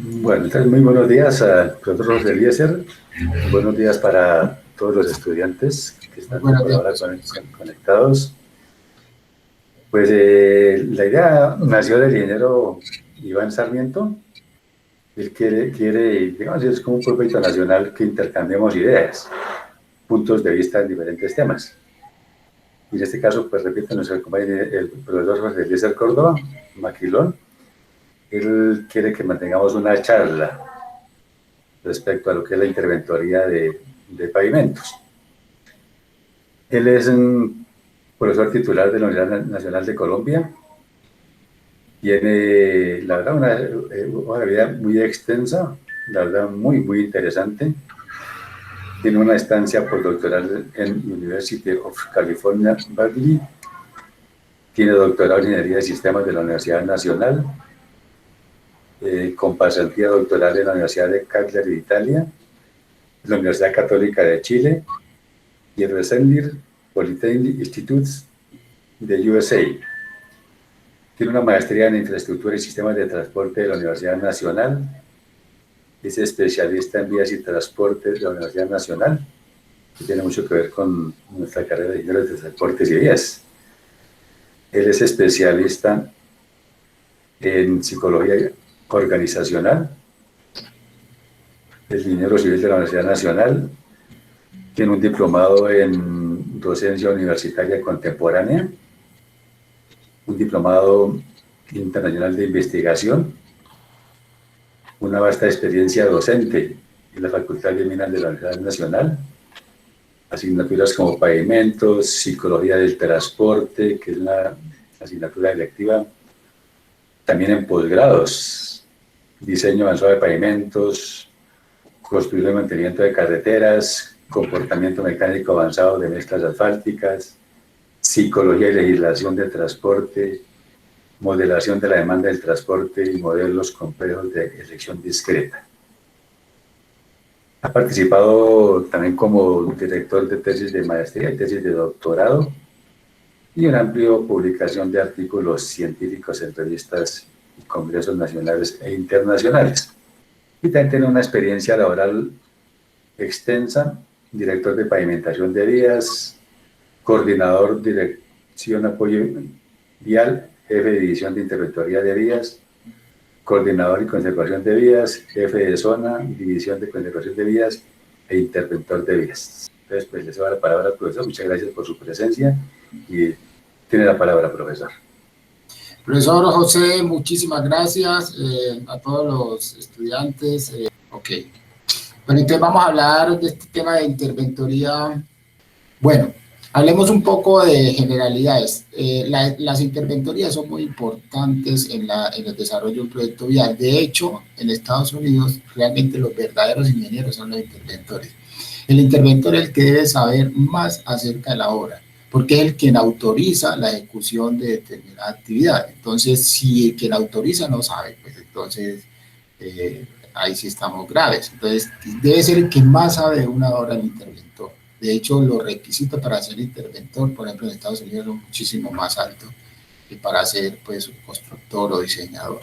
Bueno, entonces muy buenos días al profesor José Eliezer, buenos días para todos los estudiantes que Muy están buenos por días, ahora profesor. conectados. Pues la idea nació del ingeniero Iván Sarmiento. Él quiere, digamos, es como un proyecto nacional que intercambiemos ideas, puntos de vista en diferentes temas. Y en este caso, pues repito, nuestro compañero, el profesor José Eliezer Córdoba, Maquilón, él quiere que mantengamos una charla respecto a lo que es la interventoría de pavimentos. Él es un profesor titular de la Universidad Nacional de Colombia. Tiene, la verdad, una vida muy extensa, la verdad, muy interesante. Tiene una estancia postdoctoral en University of California, Berkeley. Tiene doctorado en Ingeniería de Sistemas de la Universidad Nacional, con pasantía doctoral en la Universidad de Cagliari de Italia, la Universidad Católica de Chile y el Rensselaer Polytechnic Institutes de USA. Tiene una maestría en infraestructura y sistemas de transporte de la Universidad Nacional. Es especialista en vías y transportes de la Universidad Nacional, que tiene mucho que ver con nuestra carrera de ingenieros de transportes y vías. Él es especialista en psicología organizacional, es ingeniero civil de la Universidad Nacional, tiene un diplomado en docencia universitaria contemporánea, un diplomado internacional de investigación, una vasta experiencia docente en la Facultad de Minas de la Universidad Nacional, asignaturas como pavimentos, psicología del transporte, que es la asignatura electiva, también en posgrados, diseño avanzado de pavimentos, construcción y mantenimiento de carreteras, comportamiento mecánico avanzado de mezclas asfálticas, psicología y legislación de transporte, modelación de la demanda del transporte y modelos complejos de elección discreta. Ha participado también como director de tesis de maestría y tesis de doctorado y una amplia publicación de artículos científicos en revistas y congresos nacionales e internacionales. Y también tiene una experiencia laboral extensa, director de pavimentación de vías, coordinador dirección apoyo vial, jefe de división de interventoría de vías, coordinador y conservación de vías, jefe de zona, división de conservación de vías e interventor de vías. Entonces, pues les doy la palabra al profesor. Muchas gracias por su presencia y tiene la palabra, profesor. Profesor José, muchísimas gracias a todos los estudiantes. Ok. Bueno, entonces vamos a hablar de este tema de interventoría. Bueno, hablemos un poco de generalidades. Las interventorías son muy importantes en el desarrollo de un proyecto vial. De hecho, en Estados Unidos, realmente los verdaderos ingenieros son los interventores. El interventor es el que debe saber más acerca de la obra, porque es el quien autoriza la ejecución de determinada actividad. Entonces, si quien autoriza no sabe, pues entonces ahí sí estamos graves. Entonces, debe ser el que más sabe de una obra el interventor. De hecho, los requisitos para ser interventor, por ejemplo, en Estados Unidos son muchísimo más altos que para ser pues un constructor o diseñador.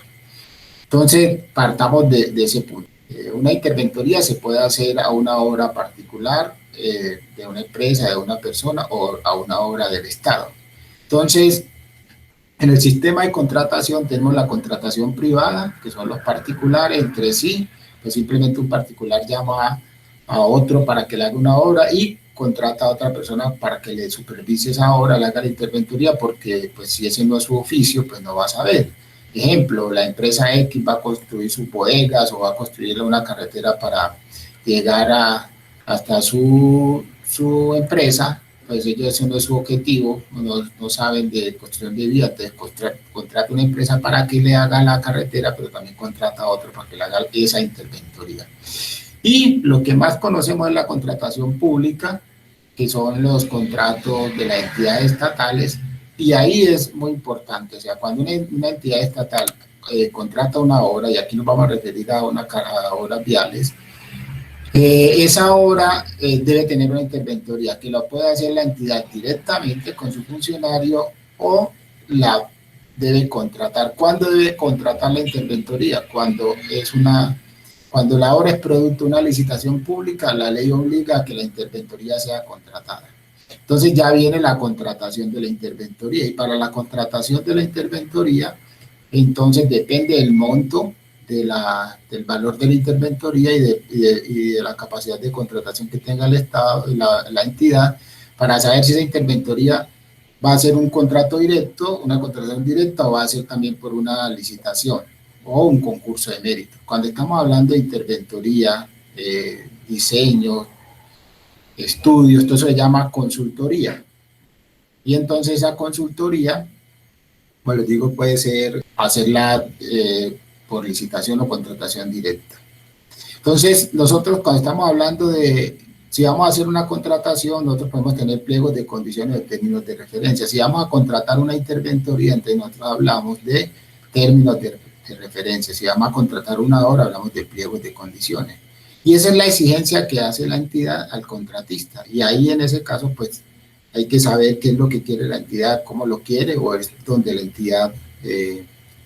Entonces, partamos de ese punto. Una interventoría se puede hacer a una obra particular de una empresa, de una persona o a una obra del Estado. Entonces, en el sistema de contratación tenemos la contratación privada, que son los particulares entre sí, pues simplemente un particular llama a otro para que le haga una obra y contrata a otra persona para que le supervise esa obra, le haga la interventoría, porque pues si ese no es su oficio, pues no va a saber. Ejemplo, la empresa X va a construir sus bodegas o va a construir una carretera para llegar hasta su empresa, pues ellos ese no es su objetivo, no saben de construcción de vías, entonces contrata una empresa para que le haga la carretera, pero también contrata a otro para que le haga esa interventoría. Y lo que más conocemos es la contratación pública, que son los contratos de las entidades estatales, y ahí es muy importante, o sea, cuando una entidad estatal contrata una obra, y aquí nos vamos a referir a obras viales, esa obra debe tener una interventoría que lo puede hacer la entidad directamente con su funcionario o la debe contratar. ¿Cuándo debe contratar la interventoría? Cuando la obra es producto de una licitación pública, la ley obliga a que la interventoría sea contratada. Entonces ya viene la contratación de la interventoría, y para la contratación de la interventoría, entonces depende del monto del valor de la interventoría y de la capacidad de contratación que tenga el Estado, la entidad, para saber si esa interventoría va a ser un contrato directo, una contratación directa, o va a ser también por una licitación o un concurso de mérito. Cuando estamos hablando de interventoría, diseño, estudios, esto se llama consultoría. Y entonces esa consultoría, como les digo, puede ser hacerla por licitación o contratación directa. Entonces, nosotros cuando estamos hablando de, si vamos a hacer una contratación, nosotros podemos tener pliegos de condiciones o términos de referencia. Si vamos a contratar una interventoría, entonces nosotros hablamos de términos de referencia. Si vamos a contratar una obra, hablamos de pliegos de condiciones. Y esa es la exigencia que hace la entidad al contratista. Y ahí en ese caso, pues, hay que saber qué es lo que quiere la entidad, cómo lo quiere, o es donde la entidad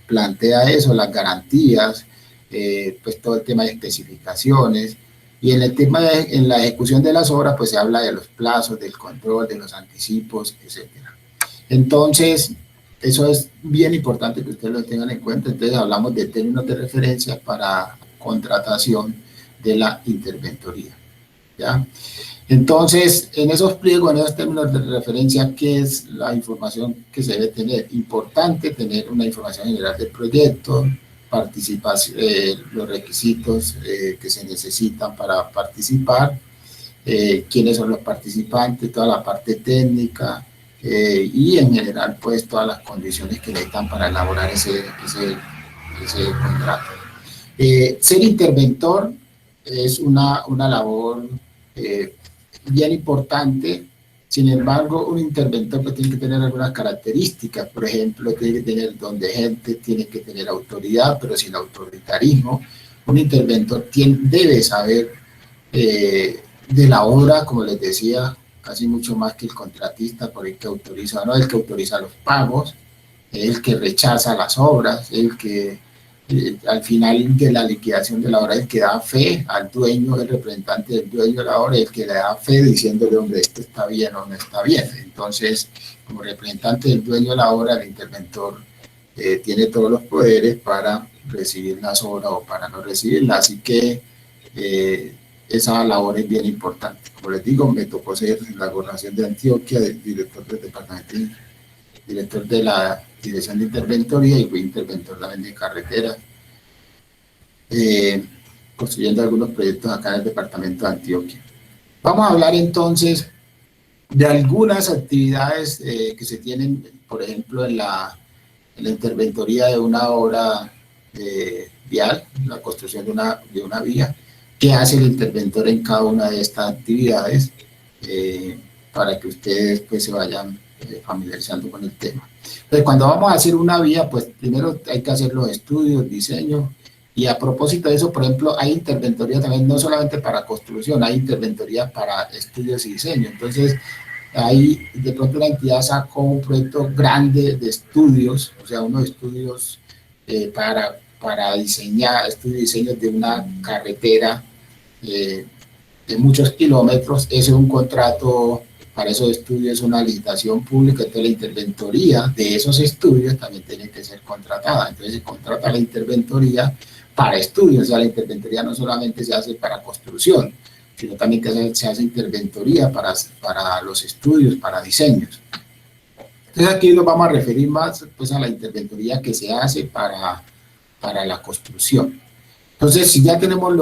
plantea eso, las garantías, pues todo el tema de especificaciones. Y en el tema en la ejecución de las obras, pues se habla de los plazos, del control, de los anticipos, etcétera. Entonces, eso es bien importante que ustedes lo tengan en cuenta. Entonces, hablamos de términos de referencia para contratación de la interventoría, ¿ya? Entonces, en esos pliegos, en esos términos de referencia, ¿qué es la información que se debe tener? Importante tener una información general del proyecto, participación, los requisitos que se necesitan para participar, quiénes son los participantes, toda la parte técnica, y en general, pues, todas las condiciones que necesitan para elaborar ese contrato. Ser interventor es una labor bien importante. Sin embargo, un interventor pues tiene que tener algunas características. Por ejemplo, tiene que tener don de gente, tiene que tener autoridad, pero sin autoritarismo. Un interventor debe saber de la obra, como les decía, casi mucho más que el contratista, por el que autoriza, no el que autoriza los pagos, el que rechaza las obras, el que al final de la liquidación de la obra, el que da fe al dueño, el representante del dueño de la obra, el que le da fe diciéndole, hombre, esto está bien o no está bien. Entonces, como representante del dueño de la obra, el interventor tiene todos los poderes para recibir las obras o para no recibirlas. Así que esa labor es bien importante. Como les digo, me tocó ser en la gobernación de Antioquia, director del departamento, director de la Dirección de Interventoría, y fui interventor también de carreteras, construyendo algunos proyectos acá en el departamento de Antioquia. Vamos a hablar entonces de algunas actividades que se tienen, por ejemplo, en la interventoría de una obra vial, la construcción de una vía. ¿Qué hace el interventor en cada una de estas actividades? Para que ustedes pues se vayan familiarizando con el tema. Entonces, cuando vamos a hacer una vía, pues primero hay que hacer los estudios, diseño, y a propósito de eso, por ejemplo, hay interventoría también, no solamente para construcción, hay interventoría para estudios y diseño. Entonces, ahí de pronto la entidad sacó un proyecto grande de estudios, o sea, unos estudios para diseñar, estudios y diseños de una carretera de muchos kilómetros. Ese es un contrato. Para esos estudios es una licitación pública, entonces la interventoría de esos estudios también tiene que ser contratada. Entonces se contrata la interventoría para estudios, o sea, la interventoría no solamente se hace para construcción, sino también que se hace interventoría para los estudios, para diseños. Entonces aquí nos vamos a referir más pues, a la interventoría que se hace para la construcción. Entonces, si ya tenemos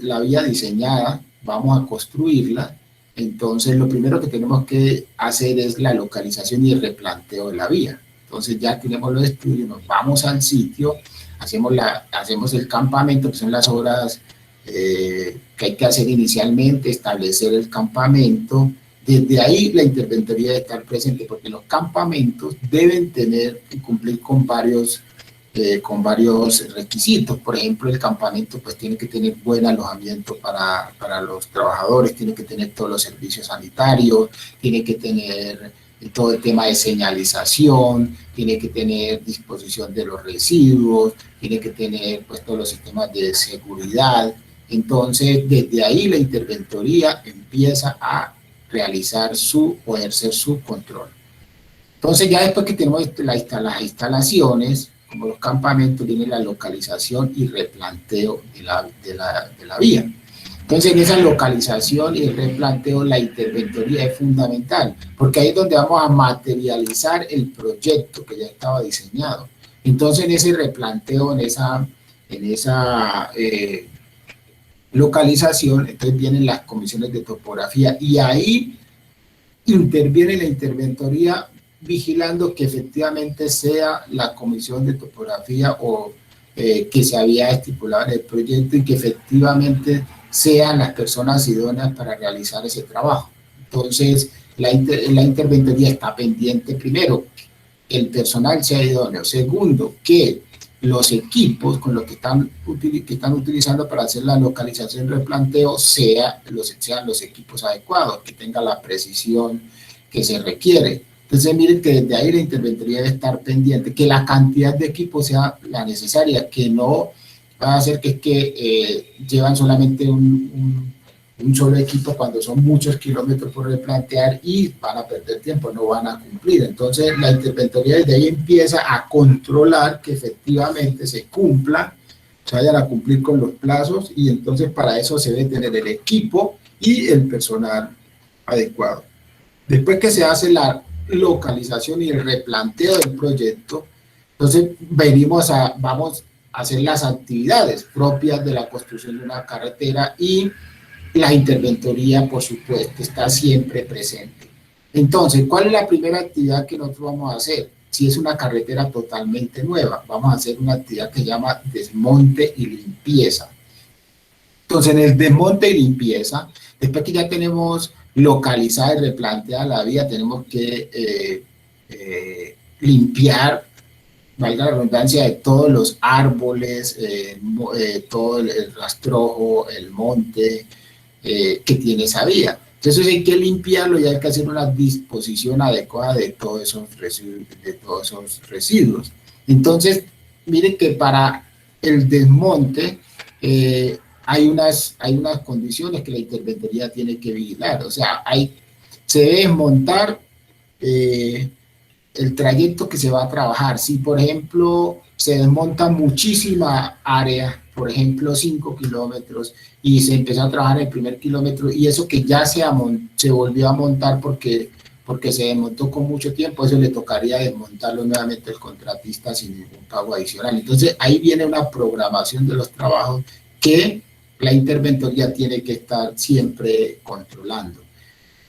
la vía diseñada, vamos a construirla. Entonces, lo primero que tenemos que hacer es la localización y el replanteo de la vía. Entonces, ya tenemos los estudios, nos vamos al sitio, hacemos el campamento, que son las obras que hay que hacer inicialmente, establecer el campamento. Desde ahí la interventoría debe estar presente, porque los campamentos deben cumplir con varios requisitos. Por ejemplo, el campamento pues tiene que tener buen alojamiento para los trabajadores, tiene que tener todos los servicios sanitarios, tiene que tener todo el tema de señalización, tiene que tener disposición de los residuos, tiene que tener pues todos los sistemas de seguridad. Entonces, desde ahí la interventoría empieza a realizar o ejercer su control. Entonces, ya después que tenemos las instalaciones, como los campamentos, viene la localización y replanteo de la vía. Entonces, en esa localización y el replanteo, la interventoría es fundamental, porque ahí es donde vamos a materializar el proyecto que ya estaba diseñado. Entonces, en ese replanteo, en esa localización, entonces vienen las comisiones de topografía y ahí interviene la interventoría vigilando que efectivamente sea la comisión de topografía o que se había estipulado en el proyecto y que efectivamente sean las personas idóneas para realizar ese trabajo. Entonces, la interventoría está pendiente, primero, el personal sea idóneo. Segundo, que los equipos con los que están utilizando para hacer la localización y replanteo sean los equipos adecuados, que tengan la precisión que se requiere. Entonces, miren que desde ahí la interventoría debe estar pendiente, que la cantidad de equipos sea la necesaria, que no va a ser que llevan solamente un solo equipo cuando son muchos kilómetros por replantear y van a perder tiempo, no van a cumplir. Entonces, la interventoría desde ahí empieza a controlar que efectivamente se cumpla, se vayan a cumplir con los plazos y entonces para eso se debe tener el equipo y el personal adecuado. Después que se hace la localización y el replanteo del proyecto, entonces vamos a hacer las actividades propias de la construcción de una carretera y la interventoría, por supuesto, está siempre presente. Entonces, ¿cuál es la primera actividad que nosotros vamos a hacer? Si es una carretera totalmente nueva, vamos a hacer una actividad que se llama desmonte y limpieza. Entonces, en el desmonte y limpieza, después que ya tenemos localizada y replanteada la vía, tenemos que limpiar, valga la redundancia, de todos los árboles, todo el rastrojo, el monte que tiene esa vía. Entonces hay que limpiarlo y hay que hacer una disposición adecuada de todos esos residuos. Entonces, miren que para el desmonte hay unas condiciones que la interventoría tiene que vigilar. O sea, se debe desmontar el trayecto que se va a trabajar. Si, por ejemplo, se desmonta muchísima área, por ejemplo, 5 kilómetros, y se empezó a trabajar el primer kilómetro, y eso que ya se volvió a montar porque se desmontó con mucho tiempo, eso le tocaría desmontarlo nuevamente al contratista sin ningún pago adicional. Entonces, ahí viene una programación de los trabajos que la interventoría tiene que estar siempre controlando.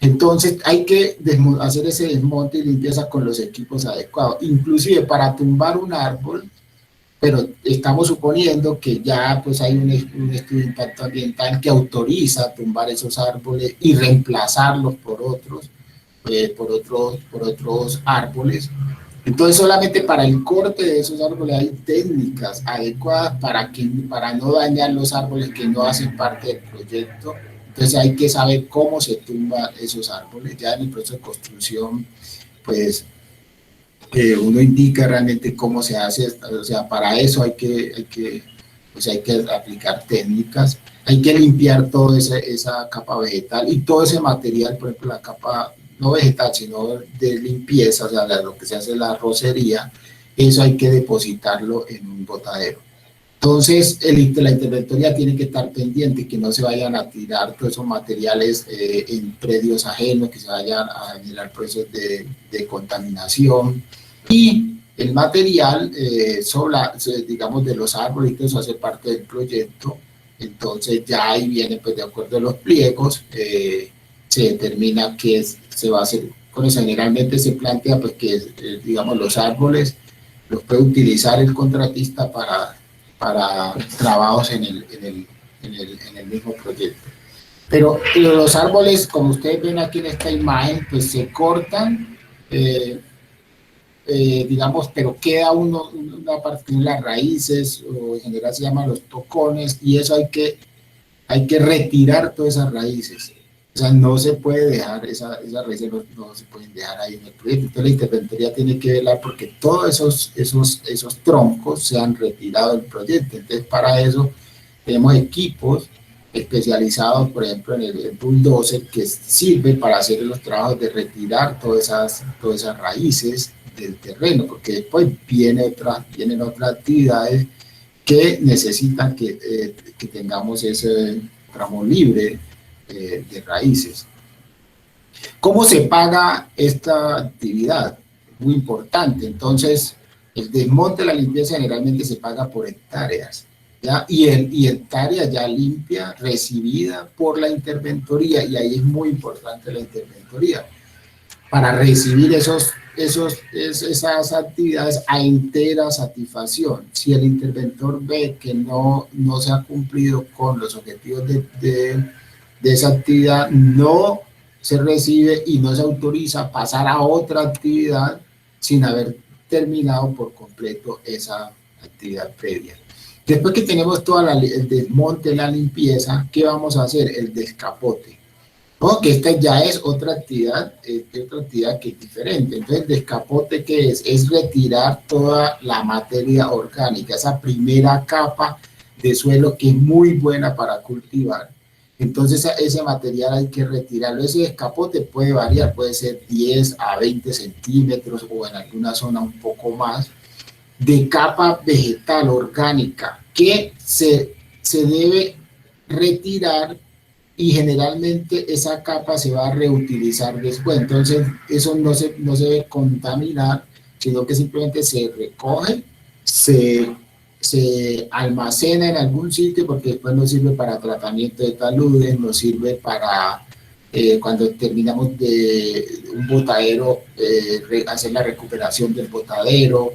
Entonces hay que hacer ese desmonte y limpieza con los equipos adecuados, inclusive para tumbar un árbol, pero estamos suponiendo que ya pues hay un estudio de impacto ambiental que autoriza tumbar esos árboles y reemplazarlos por otros árboles. Entonces solamente para el corte de esos árboles hay técnicas adecuadas para no dañar los árboles que no hacen parte del proyecto. Entonces hay que saber cómo se tumban esos árboles. Ya en el proceso de construcción, pues uno indica realmente cómo se hace. O sea, para eso hay que aplicar técnicas. Hay que limpiar toda esa capa vegetal y todo ese material, por ejemplo, la capa no vegetal, sino de limpieza, o sea, lo que se hace la rocería, eso hay que depositarlo en un botadero. Entonces, la interventoría tiene que estar pendiente que no se vayan a tirar todos esos materiales en predios ajenos, que se vayan a generar procesos de contaminación. Y el material, digamos, de los árboles, que eso hace parte del proyecto. Entonces, ya ahí viene, pues, de acuerdo a los pliegos, se determina qué se va a hacer con eso. Generalmente se plantea, pues, que, digamos, los árboles los puede utilizar el contratista para trabajos en el mismo proyecto. Pero los árboles, como ustedes ven aquí en esta imagen, pues se cortan, digamos, pero queda una parte de las raíces, o en general se llaman los tocones, y eso hay que retirar todas esas raíces. sea, no se puede dejar, esas raíces no se pueden dejar ahí en el proyecto. Entonces la interventoría tiene que velar porque todos esos troncos sean retirados del proyecto. Entonces para eso tenemos equipos especializados, por ejemplo, en el bulldozer, que sirve para hacer los trabajos de retirar todas esas raíces del terreno, porque después vienen otras actividades que necesitan que tengamos ese tramo libre de raíces. ¿Cómo se paga esta actividad? Muy importante. Entonces, el desmonte de la limpieza generalmente se paga por hectáreas, ¿ya? Y hectárea ya limpia, recibida por la interventoría, y ahí es muy importante la interventoría, para recibir esas actividades a entera satisfacción. Si el interventor ve que no se ha cumplido con los objetivos de esa actividad, no se recibe y no se autoriza pasar a otra actividad sin haber terminado por completo esa actividad previa. Después que tenemos el desmonte, la limpieza, ¿qué vamos a hacer? El descapote. ¿No? Que esta ya es otra actividad que es diferente. Entonces, el descapote, ¿qué es? Es retirar toda la materia orgánica, esa primera capa de suelo que es muy buena para cultivar. Entonces, ese material hay que retirarlo. Ese descapote puede variar, puede ser 10 a 20 centímetros o en alguna zona un poco más, de capa vegetal orgánica que se debe retirar, y generalmente esa capa se va a reutilizar después. Entonces, eso no se debe contaminar, sino que simplemente se recoge, se almacena en algún sitio, porque después nos sirve para tratamiento de taludes, nos sirve para cuando terminamos de un botadero, hacer la recuperación del botadero,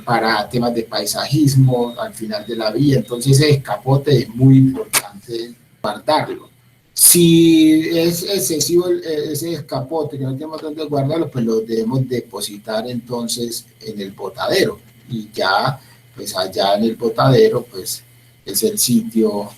para temas de paisajismo al final de la vía. Entonces ese escapote es muy importante guardarlo. Si es excesivo ese escapote, que no tenemos dónde guardarlo, pues lo debemos depositar entonces en el botadero, y ya pues allá en el botadero pues es el sitio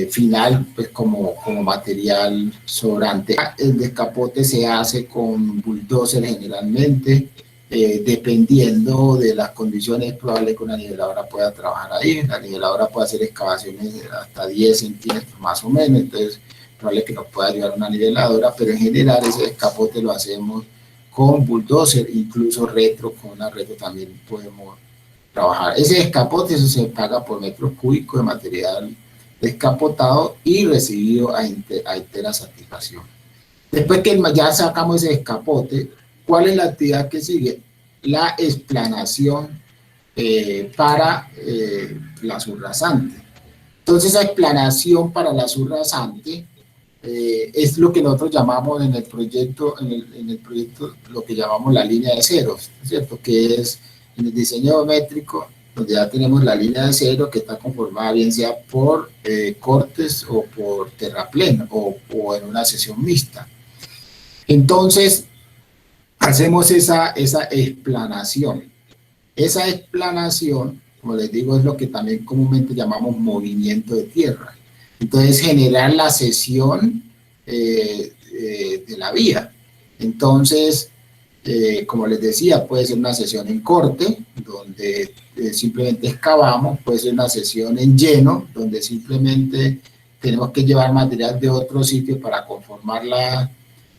final, pues como material sobrante. El descapote se hace con bulldozer generalmente, dependiendo de las condiciones. Es probable que una niveladora pueda trabajar ahí. La niveladora puede hacer excavaciones hasta 10 centímetros más o menos, entonces es probable que nos pueda ayudar una niveladora, pero en general ese descapote lo hacemos con bulldozer, incluso con una retro también podemos trabajar. Ese descapote, eso se paga por metros cúbicos de material descapotado y recibido a entera satisfacción. Después que ya sacamos ese descapote, ¿cuál es la actividad que sigue? La explanación para la subrasante. Entonces, esa explanación para la subrasante es lo que nosotros llamamos en el proyecto, lo que llamamos la línea de ceros, ¿cierto? Que es en el diseño geométrico, donde ya tenemos la línea de cero, que está conformada bien sea por cortes o por terraplén o en una sección mixta. Entonces, hacemos esa explanación. Esa explanación, como les digo, es lo que también comúnmente llamamos movimiento de tierra. Entonces, generar la cesión de la vía. Entonces, como les decía, puede ser una sesión en corte, donde simplemente excavamos, puede ser una sesión en lleno, donde simplemente tenemos que llevar material de otro sitio para conformar la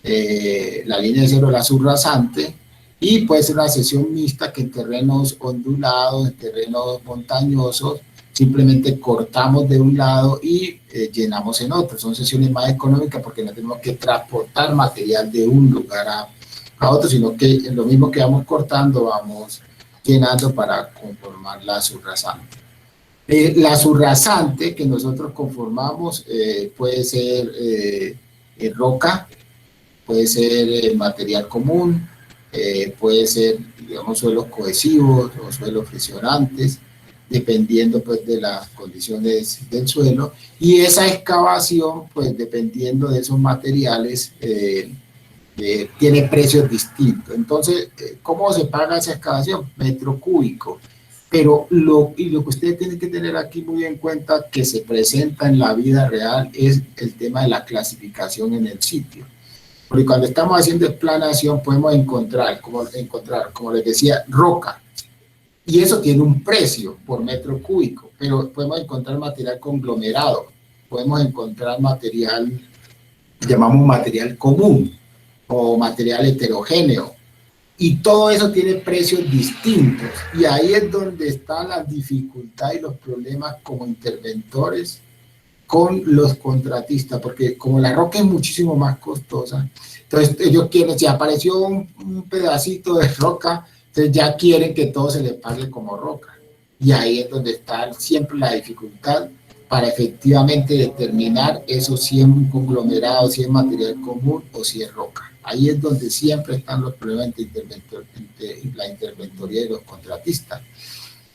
línea de cero, la subrasante, y puede ser una sesión mixta, que en terrenos ondulados, en terrenos montañosos, simplemente cortamos de un lado y llenamos en otro. Son sesiones más económicas porque no tenemos que transportar material de un lugar a otro, sino que en lo mismo que vamos cortando, vamos llenando para conformar la subrasante. La subrasante que nosotros conformamos puede ser roca, puede ser material común, puede ser, digamos, suelos cohesivos o suelos friccionantes, dependiendo pues de las condiciones del suelo, y esa excavación, pues dependiendo de esos materiales, tiene precios distintos. Entonces, ¿cómo se paga esa excavación? Metro cúbico. Pero lo que ustedes tienen que tener aquí muy en cuenta que se presenta en la vida real es el tema de la clasificación en el sitio. Porque cuando estamos haciendo explanación podemos encontrar, como les decía, roca. Y eso tiene un precio por metro cúbico, pero podemos encontrar material conglomerado, podemos encontrar material, llamamos material común o material heterogéneo. Y todo eso tiene precios distintos. Y ahí es donde está la dificultad y los problemas como interventores con los contratistas, porque como la roca es muchísimo más costosa, entonces ellos quieren, si apareció un pedacito de roca, entonces ya quieren que todo se les pague como roca. Y ahí es donde está siempre la dificultad para efectivamente determinar eso si es un conglomerado, si es material común o si es roca. Ahí es donde siempre están los problemas entre la interventoría y los contratistas,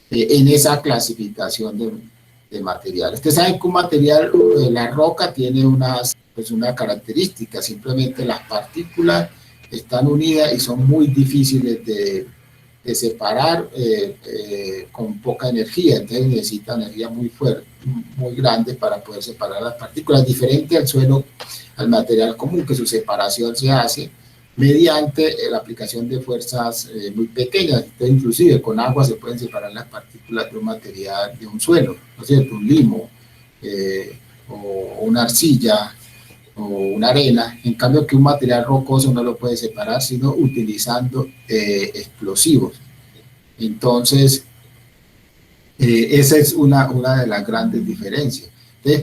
en esa clasificación de material. Ustedes saben que un material, la roca tiene una característica, simplemente las partículas están unidas y son muy difíciles de separar con poca energía, entonces necesita energía muy fuerte, muy grande para poder separar las partículas, diferente al suelo, al material común, que su separación se hace mediante la aplicación de fuerzas muy pequeñas. Entonces, inclusive con agua se pueden separar las partículas de un material, de un suelo, ¿no es cierto? Un limo o una arcilla o una arena, en cambio que un material rocoso no lo puede separar sino utilizando explosivos. Entonces, esa es una de las grandes diferencias. Entonces,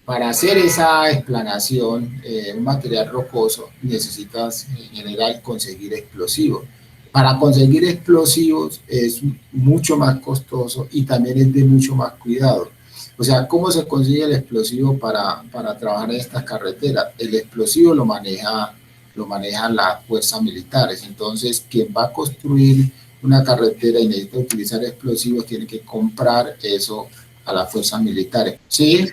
para hacer esa explanación, un material rocoso necesitas en general conseguir explosivos. Para conseguir explosivos es mucho más costoso y también es de mucho más cuidado. O sea, ¿cómo se consigue el explosivo para trabajar en estas carreteras? El explosivo lo manejan las fuerzas militares. Entonces, quien va a construir una carretera y necesita utilizar explosivos tiene que comprar eso a las fuerzas militares. ¿Sí?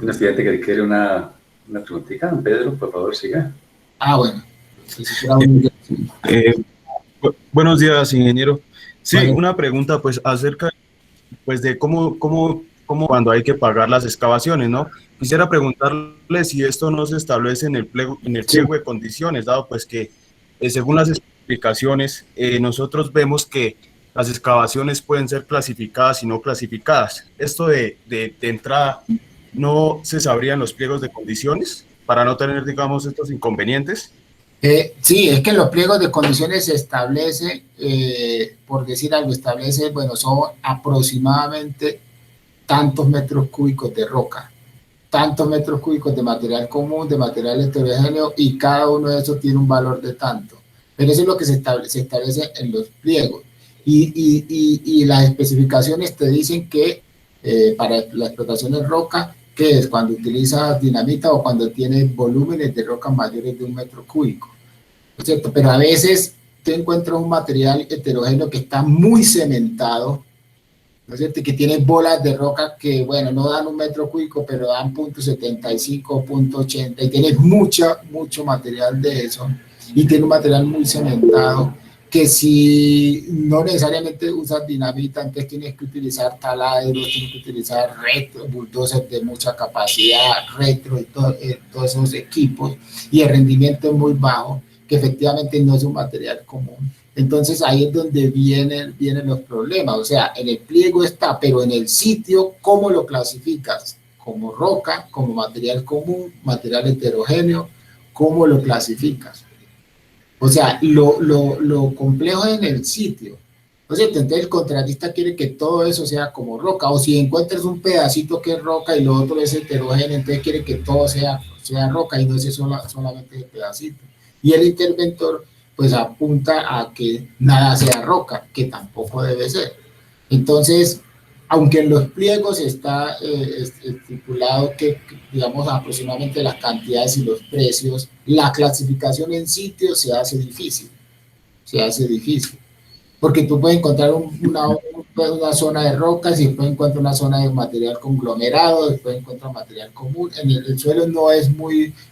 Un estudiante que quiere una preguntita, Pedro, por favor, siga. Bueno. Buenos días, ingeniero. Sí, Vale. una pregunta pues acerca pues de cómo cuando hay que pagar las excavaciones, ¿no? Quisiera preguntarle si esto no se establece en el pliego de condiciones, dado pues que según las explicaciones nosotros vemos que las excavaciones pueden ser clasificadas y no clasificadas. Esto de entrada, ¿no se sabrían los pliegos de condiciones para no tener, digamos, estos inconvenientes? Sí, es que en los pliegos de condiciones se establece, por decir algo, establece, bueno, son aproximadamente tantos metros cúbicos de roca, tantos metros cúbicos de material común, de material heterogéneo, y cada uno de esos tiene un valor de tanto. Pero eso es lo que se establece en los pliegos. Y las especificaciones te dicen que para la explotación de roca, que es cuando utilizas dinamita o cuando tienes volúmenes de roca mayores de 1 metro cúbico, ¿no es cierto? Pero a veces te encuentras un material heterogéneo que está muy cementado, ¿no es cierto? Que tiene bolas de roca que, bueno, no dan 1 metro cúbico, pero dan 0.75, 0.80, y tienes mucho material de eso, y tiene un material muy cementado, que si no necesariamente usas dinamita, entonces tienes que utilizar taladros, tienes que utilizar bulldozers de mucha capacidad, retro y todos esos equipos, y el rendimiento es muy bajo, que efectivamente no es un material común. Entonces ahí es donde vienen los problemas. O sea, en el pliego está, pero en el sitio, ¿cómo lo clasificas? Como roca, como material común, material heterogéneo, ¿cómo lo clasificas? O sea, lo complejo es en el sitio. Entonces el contratista quiere que todo eso sea como roca, o si encuentras un pedacito que es roca y lo otro es heterogéneo, entonces quiere que todo sea roca y no sea solamente el pedacito. Y el interventor pues apunta a que nada sea roca, que tampoco debe ser. Entonces, aunque en los pliegos está estipulado que, digamos, aproximadamente las cantidades y los precios, la clasificación en sitio se hace difícil, porque tú puedes encontrar una zona de rocas y después encuentras una zona de material conglomerado, después encuentras material común. El suelo no es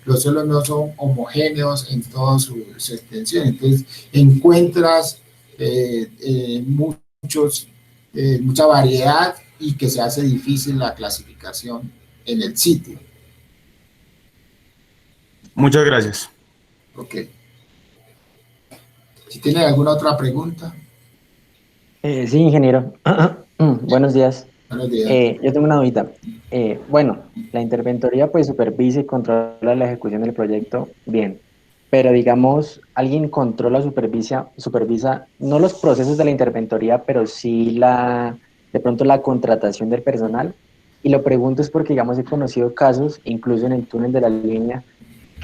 los suelos no son homogéneos en toda su extensión, entonces encuentras muchos mucha variedad y que se hace difícil la clasificación en el sitio. Muchas gracias. Ok. Si tiene alguna otra pregunta. Sí, ingeniero. Buenos días. Buenos días. Yo tengo una dudita. Bueno, la interventoría pues supervisa y controla la ejecución del proyecto, bien. Pero digamos, alguien controla, supervisa no los procesos de la interventoría, pero sí de pronto la contratación del personal. Y lo pregunto es porque, digamos, he conocido casos, incluso en el túnel de la línea,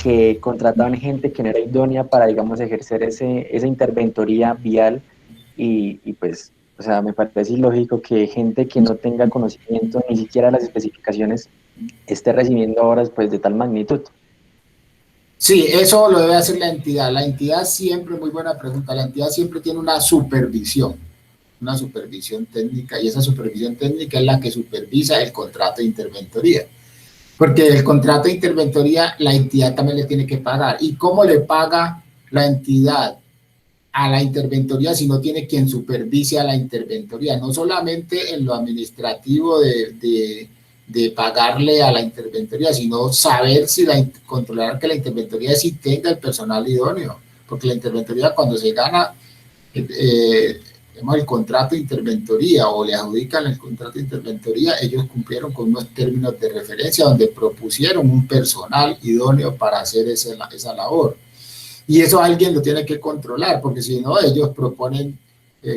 que contrataban gente que no era idónea para, digamos, ejercer esa interventoría vial y pues, o sea, me parece ilógico que gente que no tenga conocimiento ni siquiera de las especificaciones esté recibiendo horas pues de tal magnitud. Sí, eso lo debe hacer la entidad. La entidad siempre, muy buena pregunta, la entidad siempre tiene una supervisión técnica, y esa supervisión técnica es la que supervisa el contrato de interventoría. Porque el contrato de interventoría la entidad también le tiene que pagar. ¿Y cómo le paga la entidad a la interventoría si no tiene quien supervise a la interventoría? No solamente en lo administrativo de pagarle a la interventoría, sino saber si controlar que la interventoría sí tenga el personal idóneo. Porque la interventoría, cuando se gana el contrato de interventoría o le adjudican el contrato de interventoría, ellos cumplieron con unos términos de referencia donde propusieron un personal idóneo para hacer esa labor. Y eso alguien lo tiene que controlar, porque si no, ellos proponen,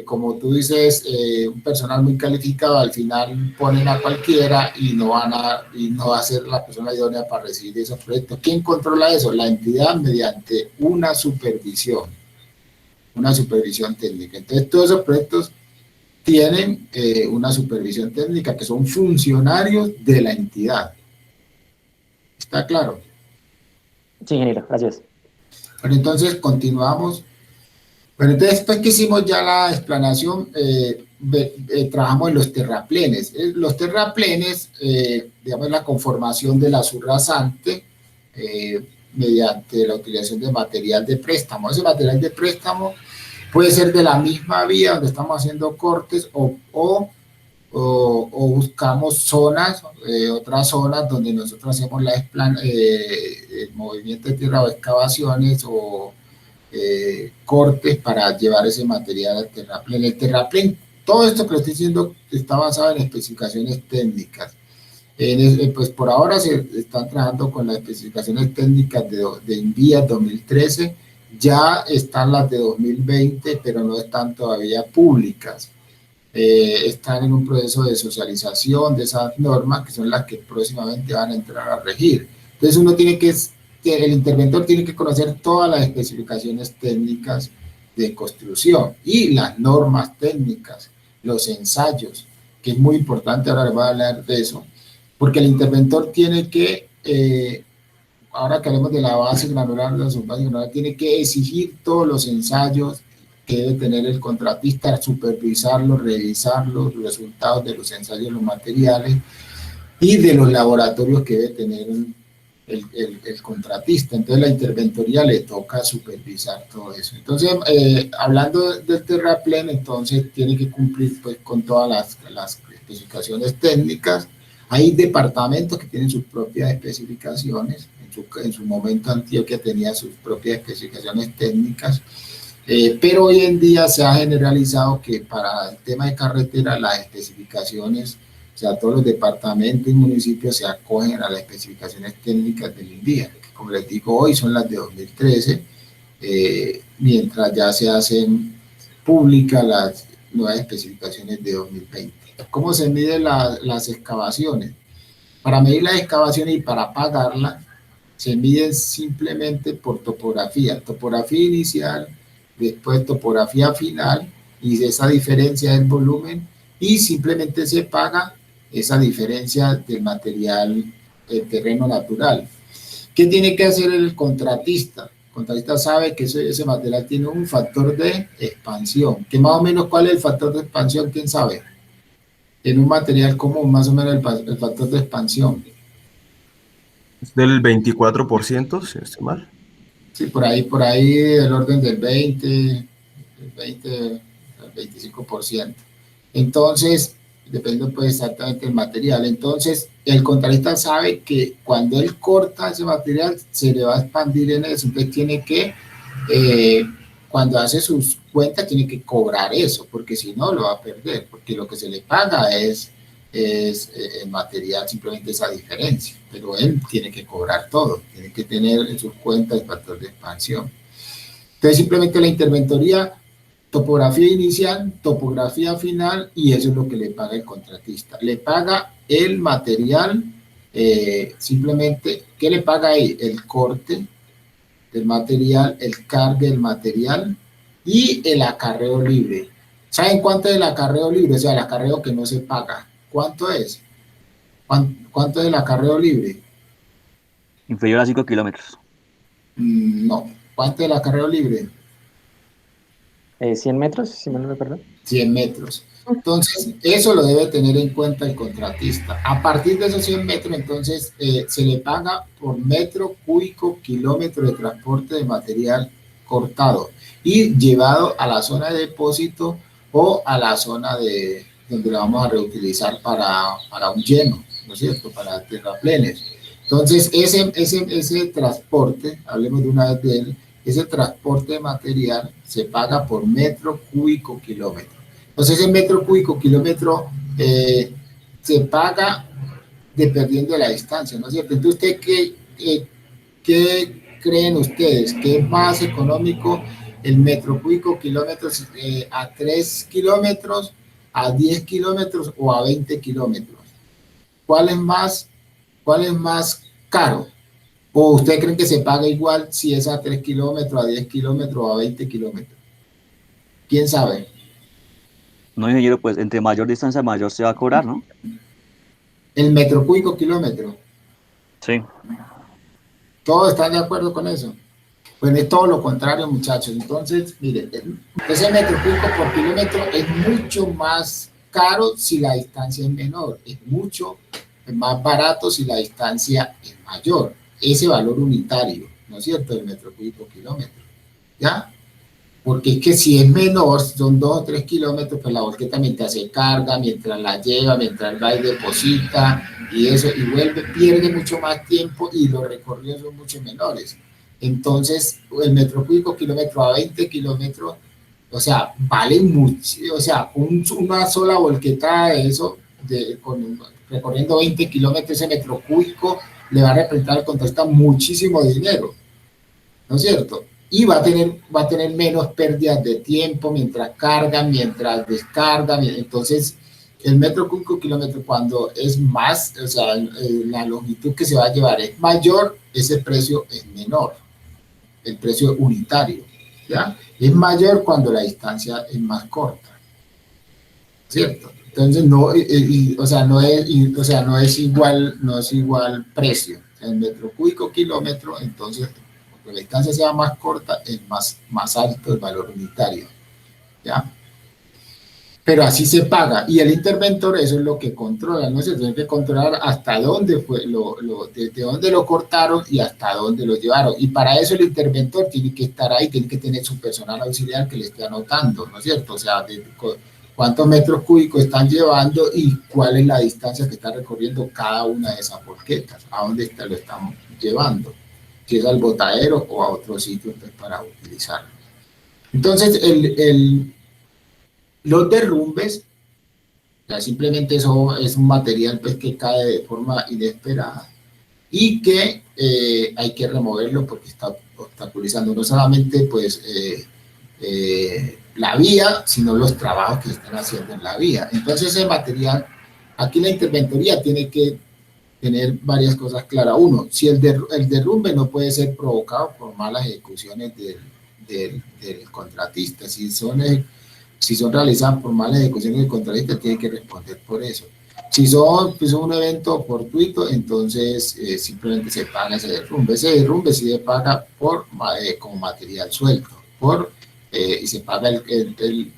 como tú dices, un personal muy calificado, al final ponen a cualquiera y no va a ser la persona idónea para recibir esos proyectos. ¿Quién controla eso? La entidad, mediante una supervisión técnica. Entonces, todos esos proyectos tienen una supervisión técnica, que son funcionarios de la entidad. ¿Está claro? Sí, ingeniero, gracias. Bueno, entonces continuamos. Bueno, entonces después que hicimos ya la explanación, trabajamos en los terraplenes. Los terraplenes, digamos, la conformación de la subrasante mediante la utilización de material de préstamo. Ese material de préstamo puede ser de la misma vía donde estamos haciendo cortes o buscamos zonas, otras zonas donde nosotros hacemos el movimiento de tierra o excavaciones o cortes para llevar ese material al terraplén. El terraplén, todo esto que lo estoy diciendo está basado en especificaciones técnicas. Pues por ahora se están trabajando con las especificaciones técnicas de INVIA 2013, ya están las de 2020, pero no están todavía públicas. Están en un proceso de socialización de esas normas, que son las que próximamente van a entrar a regir. Entonces el interventor tiene que conocer todas las especificaciones técnicas de construcción y las normas técnicas, los ensayos, que es muy importante, ahora les voy a hablar de eso, porque el interventor tiene que, ahora que hablemos de la base granular, de la subbase granular, tiene que exigir todos los ensayos que debe tener el contratista, supervisarlos, revisarlos, los resultados de los ensayos, los materiales y de los laboratorios que debe tener el contratista. Entonces la interventoría le toca supervisar todo eso. Entonces, hablando del terraplén, entonces tiene que cumplir pues con todas las especificaciones técnicas. Hay departamentos que tienen sus propias especificaciones. En su momento Antioquia tenía sus propias especificaciones técnicas. Pero hoy en día se ha generalizado que para el tema de carretera las especificaciones, o sea, todos los departamentos y municipios se acogen a las especificaciones técnicas del INVIA, que como les digo hoy son las de 2013, mientras ya se hacen públicas las nuevas especificaciones de 2020. ¿Cómo se miden las excavaciones? Para medir las excavaciones y para pagarlas, se miden simplemente por topografía inicial, después topografía final, y esa diferencia del volumen, y simplemente se paga esa diferencia del material del terreno natural. ¿Qué tiene que hacer el contratista? El contratista sabe que ese material tiene un factor de expansión, que más o menos, ¿cuál es el factor de expansión? ¿Quién sabe? En un material común, más o menos el factor de expansión. Del 24%, si no estoy mal. Sí, por ahí del orden del 20 al 25%. Entonces, depende pues exactamente del material. Entonces, el contratista sabe que cuando él corta ese material, se le va a expandir en eso. Entonces, tiene que, cuando hace sus cuentas, tiene que cobrar eso, porque si no, lo va a perder, porque lo que se le paga es el material, simplemente esa diferencia, pero él tiene que cobrar todo, tiene que tener en sus cuentas el factor de expansión. Entonces, simplemente la interventoría, topografía inicial, topografía final, y eso es lo que le paga el contratista. Le paga el material, simplemente, ¿qué le paga ahí? El corte del material, el cargue del material y el acarreo libre. ¿Saben cuánto es el acarreo libre? O sea, el acarreo que no se paga. ¿Cuánto es? ¿Cuánto es el acarreo libre? Inferior a 5 kilómetros. No. ¿Cuánto es el acarreo libre? 100 metros, si me no me perdón. 100 metros. Entonces, eso lo debe tener en cuenta el contratista. A partir de esos 100 metros, entonces, se le paga por metro cúbico kilómetro de transporte de material cortado y llevado a la zona de depósito o a la zona de donde lo vamos a reutilizar para un lleno, ¿no es cierto? Para terraplenes. Entonces, ese transporte, hablemos de una vez de él, ese transporte de material se paga por metro cúbico kilómetro. Entonces, el metro cúbico kilómetro se paga dependiendo de la distancia, ¿no es cierto? Entonces, ¿qué creen ustedes? ¿Qué es más económico el metro cúbico kilómetro a 3 kilómetros, a 10 kilómetros o a 20 kilómetros? ¿Cuál es más caro? ¿O ustedes creen que se paga igual si es a 3 kilómetros, a 10 kilómetros o a 20 kilómetros? ¿Quién sabe? No, ingeniero, pues entre mayor distancia, mayor se va a cobrar, ¿no? El metro cúbico kilómetro. Sí. ¿Todos están de acuerdo con eso? Bueno, es todo lo contrario, muchachos. Entonces, miren, ese metro cúbico por kilómetro es mucho más caro si la distancia es menor. Es mucho más barato si la distancia es mayor. Ese valor unitario, ¿no es cierto? El metro cúbico kilómetro. ¿Ya? Porque es que si es menor, son 2 o 3 kilómetros, pues la volqueta mientras se carga, mientras la lleva, mientras va y deposita y eso, y vuelve, pierde mucho más tiempo y los recorridos son mucho menores. Entonces, el metro cúbico kilómetro a 20 kilómetros, o sea, vale mucho, o sea, una sola volqueta de eso, recorriendo 20 kilómetros, ese metro cúbico le va a representar al contratista muchísimo dinero, ¿no es cierto? Y va a tener menos pérdidas de tiempo mientras carga, mientras descarga. Entonces, el metro cúbico kilómetro, cuando es más, o sea, la longitud que se va a llevar es mayor, ese precio es menor, el precio unitario, ¿ya? Es mayor cuando la distancia es más corta, ¿cierto? Entonces, no es igual precio. El metro cúbico kilómetro, entonces, la distancia sea más corta, es más alto el valor unitario, ¿ya? Pero así se paga, y el interventor eso es lo que controla, ¿no? Se tiene que controlar hasta dónde fue, desde dónde lo cortaron y hasta dónde lo llevaron, y para eso el interventor tiene que estar ahí, tiene que tener su personal auxiliar que le esté anotando, ¿no es cierto? O sea, cuántos metros cúbicos están llevando y cuál es la distancia que está recorriendo cada una de esas volquetas, a dónde lo estamos llevando, si es al botadero o a otro sitio para utilizarlo. Entonces, los derrumbes, ya simplemente eso es un material pues, que cae de forma inesperada y que hay que removerlo porque está obstaculizando no solamente pues, la vía, sino los trabajos que se están haciendo en la vía. Entonces, ese material, aquí la interventoría tiene que tener varias cosas claras. Uno, si el derrumbe no puede ser provocado por malas ejecuciones del contratista. Si son realizadas por malas ejecuciones del contratista, tiene que responder por eso. Si son un evento fortuito, entonces simplemente se paga ese derrumbe. Ese derrumbe sí se paga como material suelto, y se paga el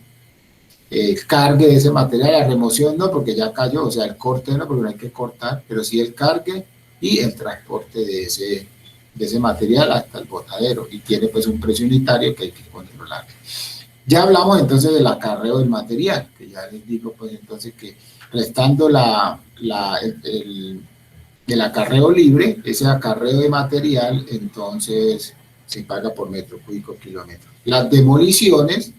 cargue de ese material, la remoción no, porque ya cayó, o sea, el corte no, porque no hay que cortar, pero sí el cargue y el transporte de ese material hasta el botadero, y tiene pues un precio unitario que hay que controlar. Ya hablamos entonces del acarreo del material, que ya les digo pues entonces que restando el acarreo libre, ese acarreo de material, entonces se paga por metro cúbico kilómetro. Las demoliciones,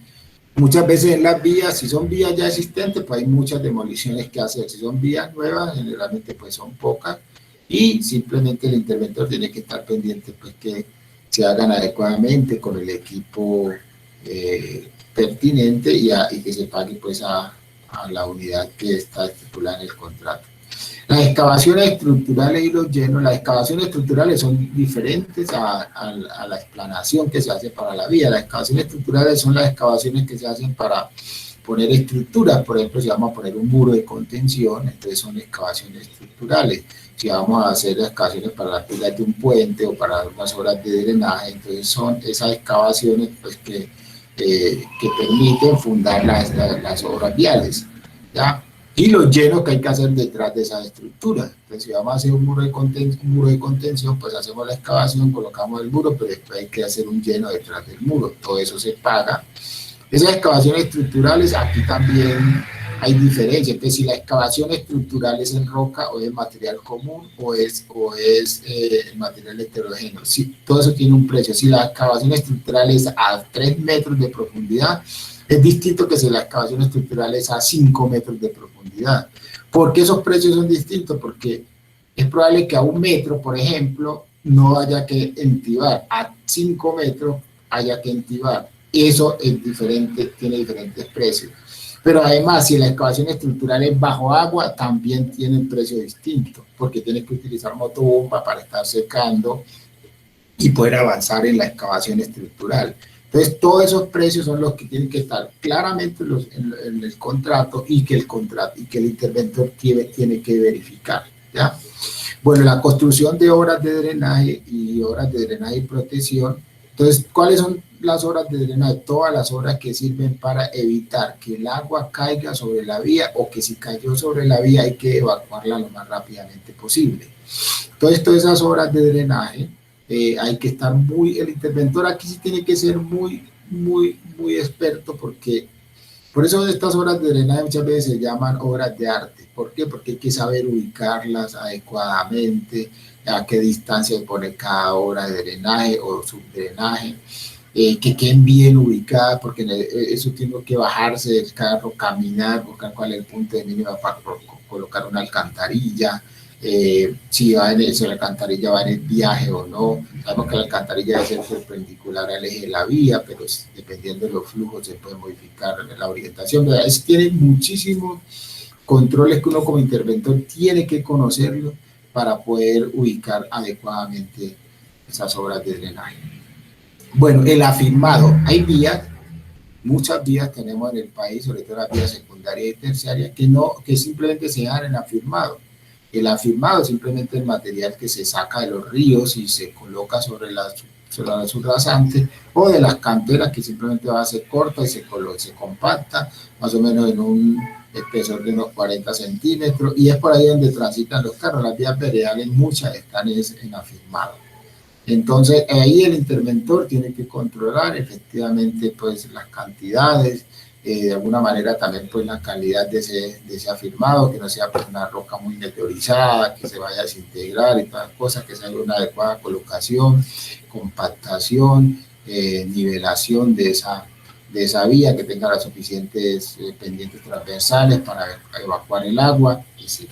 muchas veces en las vías, si son vías ya existentes, pues hay muchas demoliciones que hacer. Si son vías nuevas, generalmente pues son pocas, y simplemente el interventor tiene que estar pendiente pues que se hagan adecuadamente con el equipo pertinente y que se pague pues a la unidad que está estipulada en el contrato. Las excavaciones estructurales y los llenos, las excavaciones estructurales son diferentes a la explanación que se hace para la vía. Las excavaciones estructurales son las excavaciones que se hacen para poner estructuras. Por ejemplo, si vamos a poner un muro de contención, entonces son excavaciones estructurales. Si vamos a hacer excavaciones para las pilas de un puente o para unas obras de drenaje, entonces son esas excavaciones pues, que permiten fundar las obras viales, ¿ya? Y los llenos que hay que hacer detrás de esa estructura. Entonces, si vamos a hacer un muro de contención, pues hacemos la excavación, colocamos el muro, pero después hay que hacer un lleno detrás del muro. Todo eso se paga. Esas excavaciones estructurales, aquí también hay diferencia. Entonces, si la excavación estructural es en roca o es material común o es material heterogéneo. Sí, todo eso tiene un precio. Si la excavación estructural es a 3 metros de profundidad, es distinto que si la excavación estructural es a 5 metros de profundidad. ¿Por qué esos precios son distintos? Porque es probable que a 1 metro, por ejemplo, no haya que entibar. A 5 metros haya que entibar. Eso es diferente, tiene diferentes precios. Pero además, si la excavación estructural es bajo agua, también tiene un precio distinto, porque tienes que utilizar motobomba para estar secando y poder avanzar en la excavación estructural. Entonces, todos esos precios son los que tienen que estar claramente en el contrato y que el interventor tiene que verificar, ¿ya? Bueno, la construcción de obras de drenaje y protección. Entonces, ¿cuáles son las obras de drenaje? Todas las obras que sirven para evitar que el agua caiga sobre la vía o que si cayó sobre la vía hay que evacuarla lo más rápidamente posible. Entonces, todas esas obras de drenaje, hay que estar el interventor aquí sí tiene que ser muy experto, porque por eso estas obras de drenaje muchas veces se llaman obras de arte. ¿Por qué? Porque hay que saber ubicarlas adecuadamente, a qué distancia pone cada obra de drenaje o subdrenaje, que queden bien ubicadas, porque eso tiene que bajarse del carro, caminar, buscar cuál es el punto de mínima para colocar una alcantarilla. Si la alcantarilla va en el viaje o no. Sabemos que la alcantarilla debe ser perpendicular al eje de la vía, pero dependiendo de los flujos se puede modificar la orientación. Tiene muchísimos controles que uno como interventor tiene que conocerlo para poder ubicar adecuadamente esas obras de drenaje. Bueno, el afirmado. Hay vías, muchas vías tenemos en el país, sobre todo las vías secundarias y terciarias, que simplemente se dan en afirmado. El afirmado es simplemente el material que se saca de los ríos y se coloca sobre la subrasante, o de las canteras, que simplemente va a ser corta y se compacta, más o menos en un espesor de unos 40 centímetros, y es por ahí donde transitan los carros. Las vías veredales, muchas están en afirmado. Entonces, ahí el interventor tiene que controlar efectivamente pues las cantidades, de alguna manera también pues la calidad de ese afirmado, que no sea pues una roca muy meteorizada, que se vaya a desintegrar y todas las cosas, que sea una adecuada colocación, compactación, nivelación de esa vía, que tenga las suficientes pendientes transversales para evacuar el agua, etc.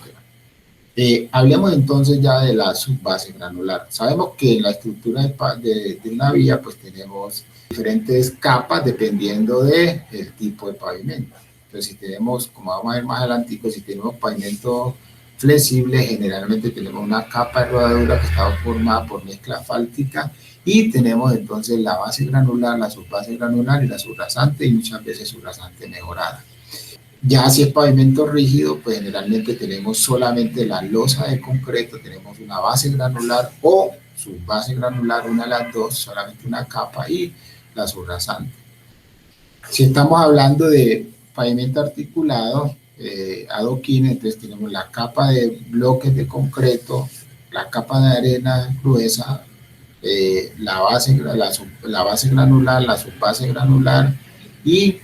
Hablemos entonces ya de la subbase granular. Sabemos que en la estructura de una vía pues tenemos diferentes capas dependiendo del tipo de pavimento. Entonces, si tenemos, como vamos a ver más adelante, si tenemos pavimento flexible, generalmente tenemos una capa de rodadura que está formada por mezcla asfáltica, y tenemos entonces la base granular, la subbase granular y la subrasante, y muchas veces subrasante mejorada. Ya si es pavimento rígido, pues generalmente tenemos solamente la losa de concreto, tenemos una base granular o subbase granular, una de las dos, solamente una capa, y la subrasante. Si estamos hablando de pavimento articulado, adoquines, entonces tenemos la capa de bloques de concreto, la capa de arena gruesa, la base granular, la subbase granular y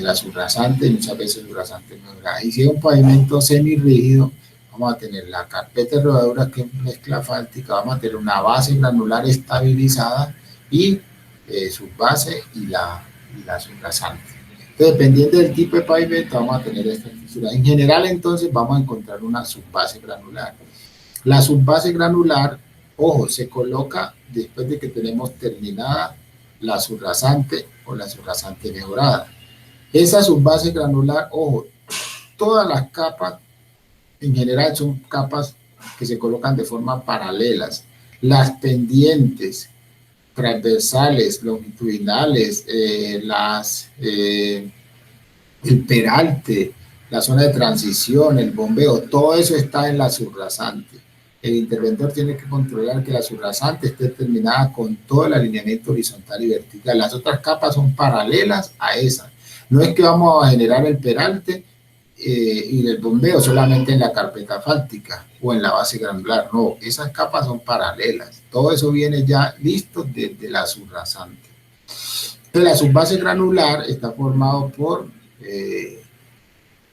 la subrasante, muchas veces subrasante mejorada. Y si es un pavimento semirrígido, vamos a tener la carpeta de rodadura, que es mezcla fáltica, vamos a tener una base granular estabilizada y subbase y la subrasante. Entonces, dependiendo del tipo de pavimento, vamos a tener esta estructura. En general, entonces, vamos a encontrar una subbase granular. La subbase granular, ojo, se coloca después de que tenemos terminada la subrasante o la subrasante mejorada. Esa subbase granular, ojo, todas las capas en general son capas que se colocan de forma paralelas. Las pendientes, transversales, longitudinales, el peralte, la zona de transición, el bombeo, todo eso está en la subrasante. El interventor tiene que controlar que la subrasante esté terminada con todo el alineamiento horizontal y vertical. Las otras capas son paralelas a esa. No es que vamos a generar el peralte y el bombeo solamente en la carpeta fáltica o en la base granular. No, esas capas son paralelas. Todo eso viene ya listo desde la subrasante. Entonces, la subbase granular está formado por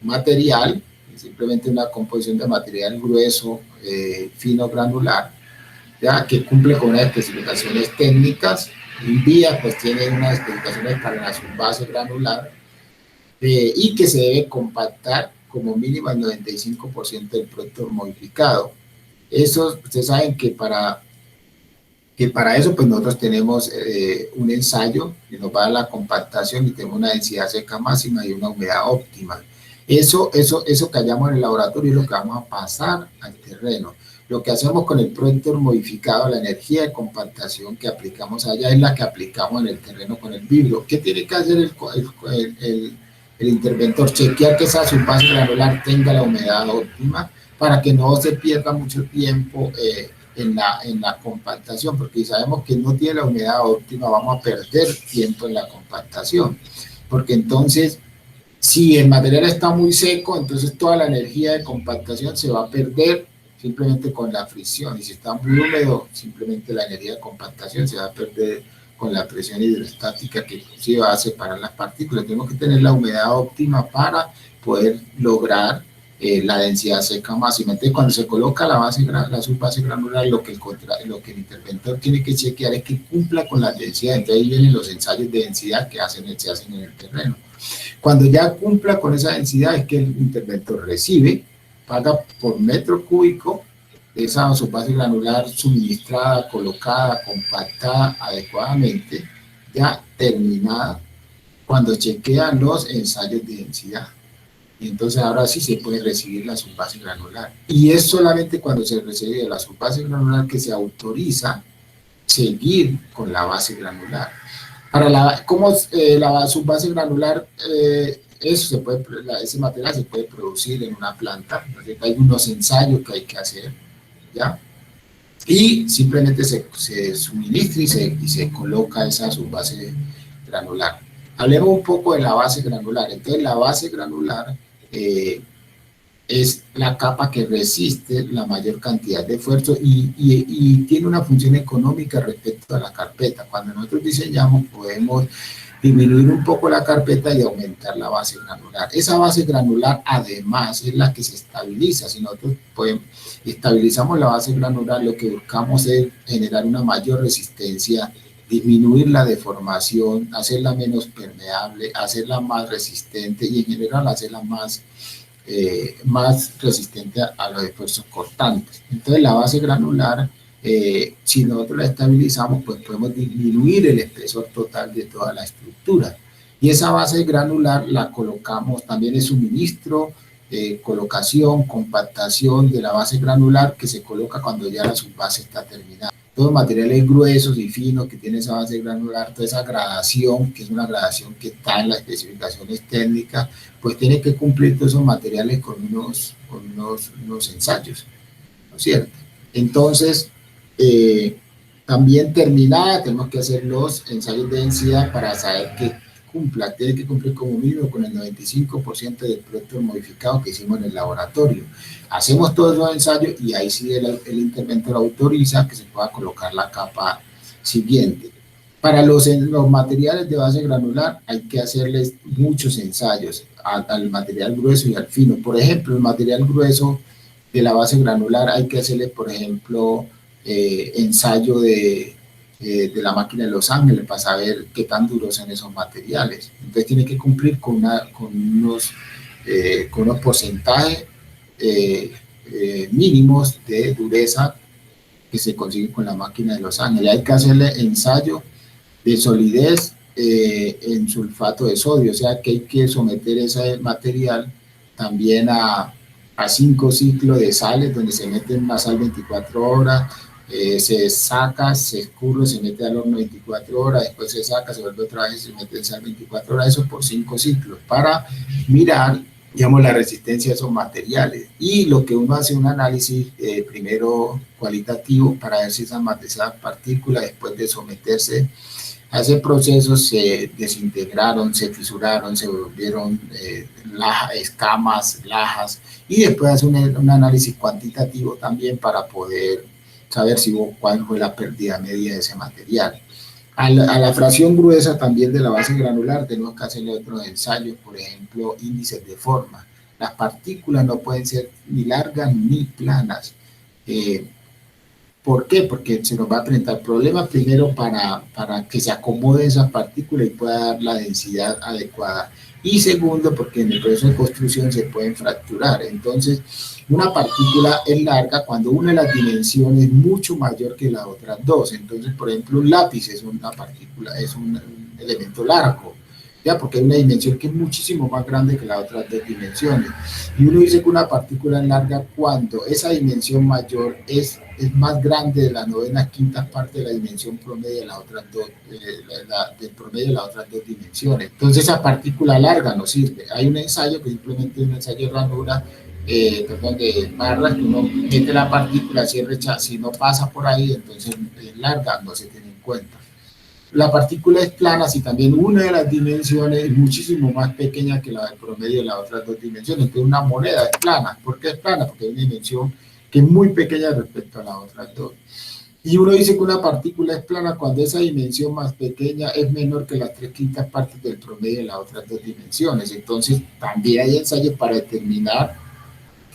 material, simplemente una composición de material grueso, fino, granular, ya que cumple con unas especificaciones técnicas. Vía pues tiene unas especificaciones para la subbase granular, y que se debe compactar como mínimo el 95% del producto modificado. Eso, ustedes saben que para eso pues nosotros tenemos un ensayo que nos va a dar la compactación y tenemos una densidad seca máxima y una humedad óptima. Eso que hallamos en el laboratorio es lo que vamos a pasar al terreno. Lo que hacemos con el producto modificado, la energía de compactación que aplicamos allá es la que aplicamos en el terreno con el vidrio. ¿Qué tiene que hacer el interventor? Chequear que esa subbase granular tenga la humedad óptima para que no se pierda mucho tiempo en la compactación, porque si sabemos que no tiene la humedad óptima, vamos a perder tiempo en la compactación, porque entonces, si el material está muy seco, entonces toda la energía de compactación se va a perder simplemente con la fricción, y si está muy húmedo, simplemente la energía de compactación se va a perder con la presión hidrostática, que inclusive va a separar las partículas. Tenemos que tener la humedad óptima para poder lograr la densidad seca máxima. Entonces, cuando se coloca la subbase granular, lo que el interventor tiene que chequear es que cumpla con la densidad. Entonces, ahí vienen los ensayos de densidad que se hacen en el terreno. Cuando ya cumpla con esa densidad, es que el interventor recibe, paga por metro cúbico de esa subbase granular suministrada, colocada, compactada adecuadamente, ya terminada, cuando chequean los ensayos de densidad. Y entonces ahora sí se puede recibir la subbase granular. Y es solamente cuando se recibe la subbase granular que se autoriza seguir con la base granular. Para la subbase granular, ese material se puede producir en una planta. Hay unos ensayos que hay que hacer, ¿ya? Y simplemente se suministra y se coloca esa subbase granular. Hablemos un poco de la base granular. Entonces, la base granular es la capa que resiste la mayor cantidad de esfuerzo y tiene una función económica respecto a la carpeta. Cuando nosotros diseñamos, podemos disminuir un poco la carpeta y aumentar la base granular. Esa base granular, además, es la que se estabiliza. Si nosotros estabilizamos la base granular, lo que buscamos es generar una mayor resistencia, disminuir la deformación, hacerla menos permeable, hacerla más resistente y en general hacerla más resistente a los esfuerzos cortantes. Entonces, la base granular, si nosotros la estabilizamos, pues podemos disminuir el espesor total de toda la estructura. Y esa base granular la colocamos, también es suministro, colocación, compactación de la base granular que se coloca cuando ya la subbase está terminada. Todos materiales gruesos y finos que tienen esa base granular, toda esa gradación, que es una gradación que está en las especificaciones técnicas, pues tiene que cumplir todos esos materiales con unos ensayos, ¿no es cierto? Entonces, también terminada, tenemos que hacer los ensayos de densidad para saber que tiene que cumplir como mínimo con el 95% del producto modificado que hicimos en el laboratorio. Hacemos todos los ensayos y ahí sí el interventor autoriza que se pueda colocar la capa siguiente. Para los materiales de base granular hay que hacerles muchos ensayos al material grueso y al fino. Por ejemplo, el material grueso de la base granular hay que hacerle, por ejemplo, ensayo de la máquina de Los Ángeles para saber qué tan duros son esos materiales. Entonces tiene que cumplir con unos porcentajes mínimos de dureza que se consigue con la máquina de Los Ángeles. Hay que hacerle ensayo de solidez en sulfato de sodio, o sea que hay que someter ese material también a 5 ciclos de sales, donde se mete en una sal 24 horas, se saca, se escurre, se mete al horno 24 horas, después se saca, se vuelve otra vez, se mete en sal 24 horas, eso por 5 ciclos, para mirar, digamos, la resistencia de esos materiales. Y lo que uno hace un análisis primero cualitativo para ver si esas partículas, después de someterse a ese proceso, se desintegraron, se fisuraron, se volvieron escamas, lajas, y después hace un análisis cuantitativo también para poder saber cuál fue la pérdida media de ese material. A la fracción gruesa también de la base granular tenemos que hacerle otros ensayos, por ejemplo, índices de forma. Las partículas no pueden ser ni largas ni planas. ¿Por qué? Porque se nos va a presentar problemas primero para que se acomode esa partícula y pueda dar la densidad adecuada. Y segundo, porque en el proceso de construcción se pueden fracturar. Entonces, una partícula es larga cuando una de las dimensiones es mucho mayor que las otras dos. Entonces, por ejemplo, un lápiz es una partícula, es un elemento largo, ¿ya? Porque hay una dimensión que es muchísimo más grande que las otras dos dimensiones. Y uno dice que una partícula es larga cuando esa dimensión mayor es más grande de la 9/5 parte de la dimensión promedio de las otras dos, del promedio de las otras dos dimensiones. Entonces esa partícula larga no sirve. Hay un ensayo que simplemente es un ensayo de ranura, de barras, que uno mete la partícula, si no pasa por ahí, entonces es larga, no se tiene en cuenta. La partícula es plana si también una de las dimensiones es muchísimo más pequeña que la del promedio de las otras dos dimensiones. Entonces una moneda es plana. ¿Por qué es plana? Porque hay una dimensión que es muy pequeña respecto a las otras dos. Y uno dice que una partícula es plana cuando esa dimensión más pequeña es menor que las 3/5 partes del promedio de las otras dos dimensiones. Entonces también hay ensayos para determinar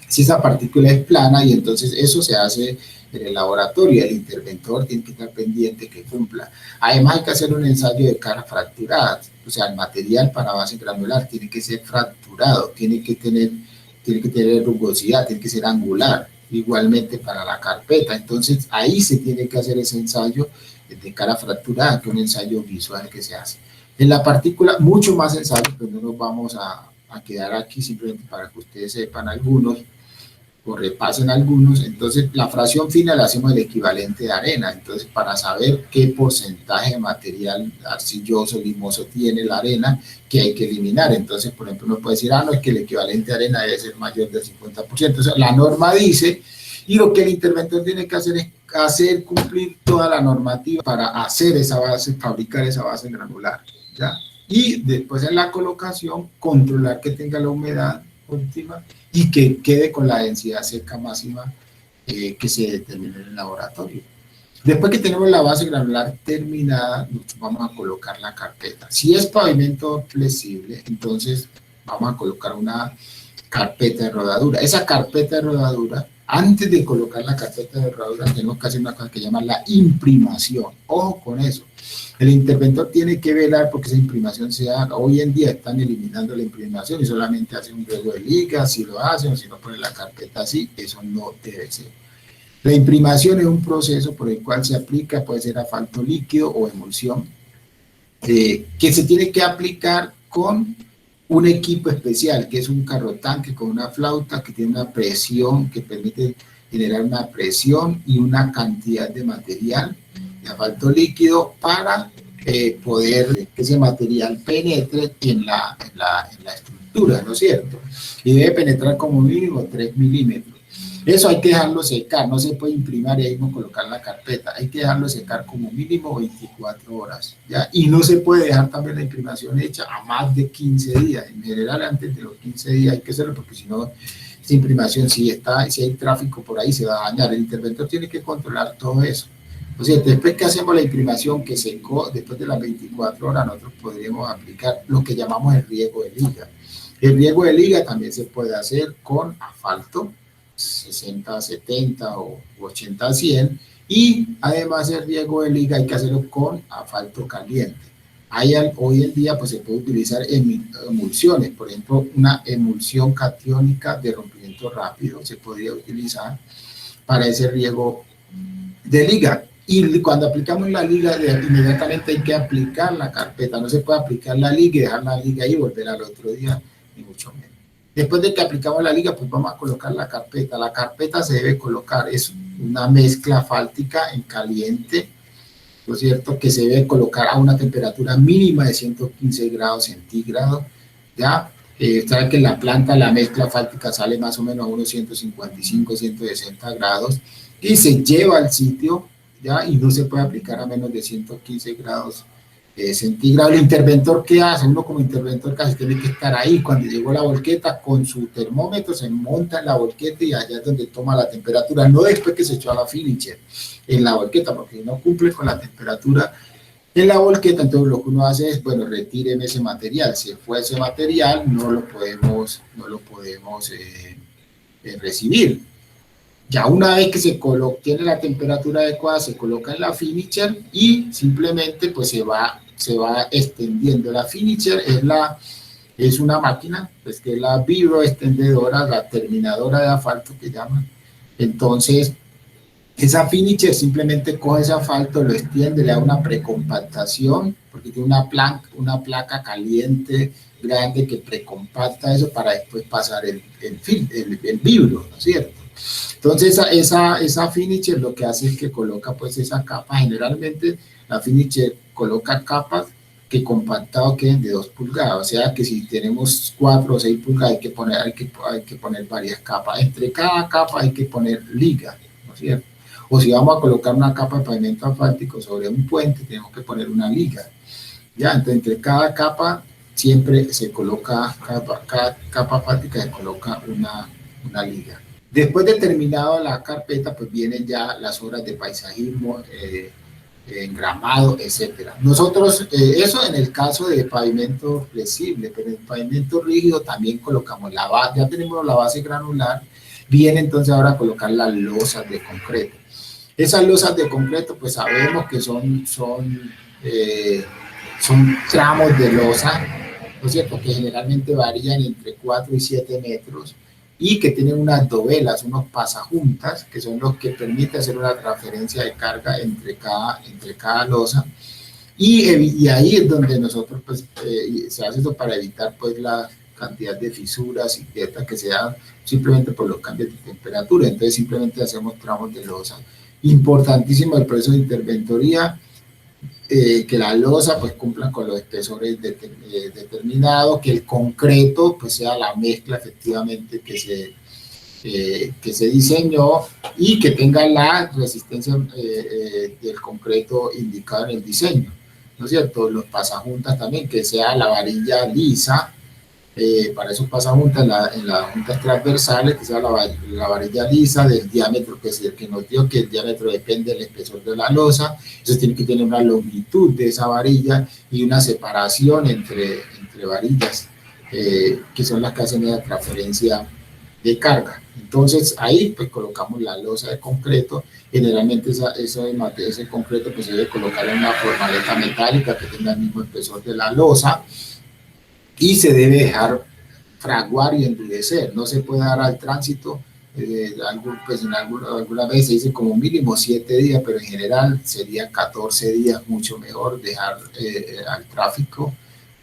si esa partícula es plana, y entonces eso se hace en el laboratorio. El interventor tiene que estar pendiente que cumpla. Además hay que hacer un ensayo de caras fracturadas, o sea, el material para base granular tiene que ser fracturado, tiene que tener rugosidad, tiene que ser angular, igualmente para la carpeta. Entonces ahí se tiene que hacer ese ensayo de cara fracturada, que es un ensayo visual que se hace. En la partícula, mucho más ensayos, pero no nos vamos a quedar aquí, simplemente para que ustedes sepan algunos o repasen algunos. Entonces la fracción fina le hacemos el equivalente de arena. Entonces, para saber qué porcentaje de material arcilloso, limoso tiene la arena que hay que eliminar, entonces por ejemplo uno puede decir, no, es que el equivalente de arena debe ser mayor del 50%. O sea, la norma dice, y lo que el interventor tiene que hacer es hacer cumplir toda la normativa para hacer esa base, fabricar esa base granular, ¿ya? Y después en la colocación controlar que tenga la humedad óptima y que quede con la densidad seca máxima que se determina en el laboratorio. Después que tenemos la base granular terminada, vamos a colocar la carpeta. Si es pavimento flexible, entonces vamos a colocar una carpeta de rodadura. Esa carpeta de rodadura, antes de colocar la carpeta de rodadura, tenemos que hacer una cosa que se llama la imprimación. Ojo con eso. El interventor tiene que velar porque esa imprimación se haga. Hoy en día están eliminando la imprimación y solamente hacen un riego de ligas, si lo hacen o si no ponen la carpeta así, eso no debe ser. La imprimación es un proceso por el cual se aplica, puede ser asfalto líquido o emulsión, que se tiene que aplicar con un equipo especial, que es un carrotanque con una flauta que tiene una presión que permite generar una presión y una cantidad de material de asfalto líquido para poder que ese material penetre en la estructura, ¿no es cierto? Y debe penetrar como mínimo 3 milímetros. Eso hay que dejarlo secar, no se puede imprimir y ahí mismo colocar la carpeta, hay que dejarlo secar como mínimo 24 horas, ¿ya? Y no se puede dejar también la imprimación hecha a más de 15 días, en general antes de los 15 días hay que hacerlo, porque si no, esta imprimación, si hay tráfico por ahí, se va a dañar. El interventor tiene que controlar todo eso. O sea, después que hacemos la imprimación que secó, después de las 24 horas, nosotros podríamos aplicar lo que llamamos el riego de liga. El riego de liga también se puede hacer con asfalto, 60-70 o 80-100, y además el riego de liga hay que hacerlo con asfalto caliente. Hoy en día pues se puede utilizar emulsiones, por ejemplo, una emulsión catiónica de rompimiento rápido se podría utilizar para ese riego de liga. Y cuando aplicamos la liga, inmediatamente hay que aplicar la carpeta. No se puede aplicar la liga y dejar la liga ahí y volver al otro día, ni mucho menos. Después de que aplicamos la liga, pues vamos a colocar la carpeta. La carpeta se debe colocar, es una mezcla asfáltica en caliente, ¿no es cierto?, que se debe colocar a una temperatura mínima de 115 grados centígrados, ¿ya? Saben que en la planta la mezcla asfáltica sale más o menos a unos 155, 160 grados y se lleva al sitio, ¿ya? Y no se puede aplicar a menos de 115 grados centígrados. El interventor, ¿qué hace? Uno como interventor casi tiene que estar ahí. Cuando llegó la volqueta, con su termómetro se monta en la volqueta y allá es donde toma la temperatura, no después que se echó a la finisher en la volqueta, porque no cumple con la temperatura en la volqueta. Entonces lo que uno hace es, bueno, retiren ese material. Si fue ese material, no lo podemos recibir. Ya una vez que tiene la temperatura adecuada, se coloca en la finisher y simplemente pues se va extendiendo. La finisher es una máquina, pues, que es la vibroextendedora, la terminadora de asfalto que llaman. Entonces, esa finisher simplemente coge ese asfalto, lo extiende, le da una precompactación, porque tiene una placa caliente grande que precompacta eso para después pasar el vibro, ¿no es cierto? Entonces esa finisher lo que hace es que coloca pues esa capa. Generalmente la finisher coloca capas que compactado queden de 2 pulgadas, o sea que si tenemos 4 o 6 pulgadas hay que poner varias capas. Entre cada capa hay que poner liga, ¿no es cierto? O si vamos a colocar una capa de pavimento asfáltico sobre un puente, tenemos que poner una liga. Ya, entonces entre cada capa siempre se coloca, cada capa asfáltica se coloca una liga. Después de terminado la carpeta, pues vienen ya las obras de paisajismo, engramado, etcétera. Nosotros, eso en el caso de pavimento flexible, pero en el pavimento rígido también colocamos la base, ya tenemos la base granular, viene entonces ahora a colocar las losas de concreto. Esas losas de concreto, pues sabemos que son tramos de losa, ¿no es cierto?, que generalmente varían entre 4 y 7 metros, y que tienen unas dovelas, unos pasajuntas, que son los que permiten hacer una transferencia de carga entre cada losa, y ahí es donde nosotros, pues, se hace eso para evitar, pues, la cantidad de fisuras y grietas que se dan simplemente por los cambios de temperatura. Entonces simplemente hacemos tramos de losa. Importantísimo el proceso de interventoría, que la losa pues cumpla con los espesores determinados, que el concreto pues sea la mezcla efectivamente que se diseñó y que tenga la resistencia del concreto indicado en el diseño, ¿no es cierto? Los pasajuntas también, que sea la varilla lisa, para eso pasajuntas en las juntas transversales, que sea la varilla lisa del diámetro que nos dio, que el diámetro depende del espesor de la losa. Eso tiene que tener una longitud de esa varilla y una separación entre varillas, que son las que hacen la transferencia de carga. Entonces ahí pues colocamos la losa de concreto. Generalmente ese concreto pues se debe colocar en una formaleta metálica que tenga el mismo espesor de la losa, y se debe dejar fraguar y endurecer. No se puede dar al tránsito, pues alguna vez se dice como mínimo 7 días, pero en general sería 14 días, mucho mejor dejar al tráfico,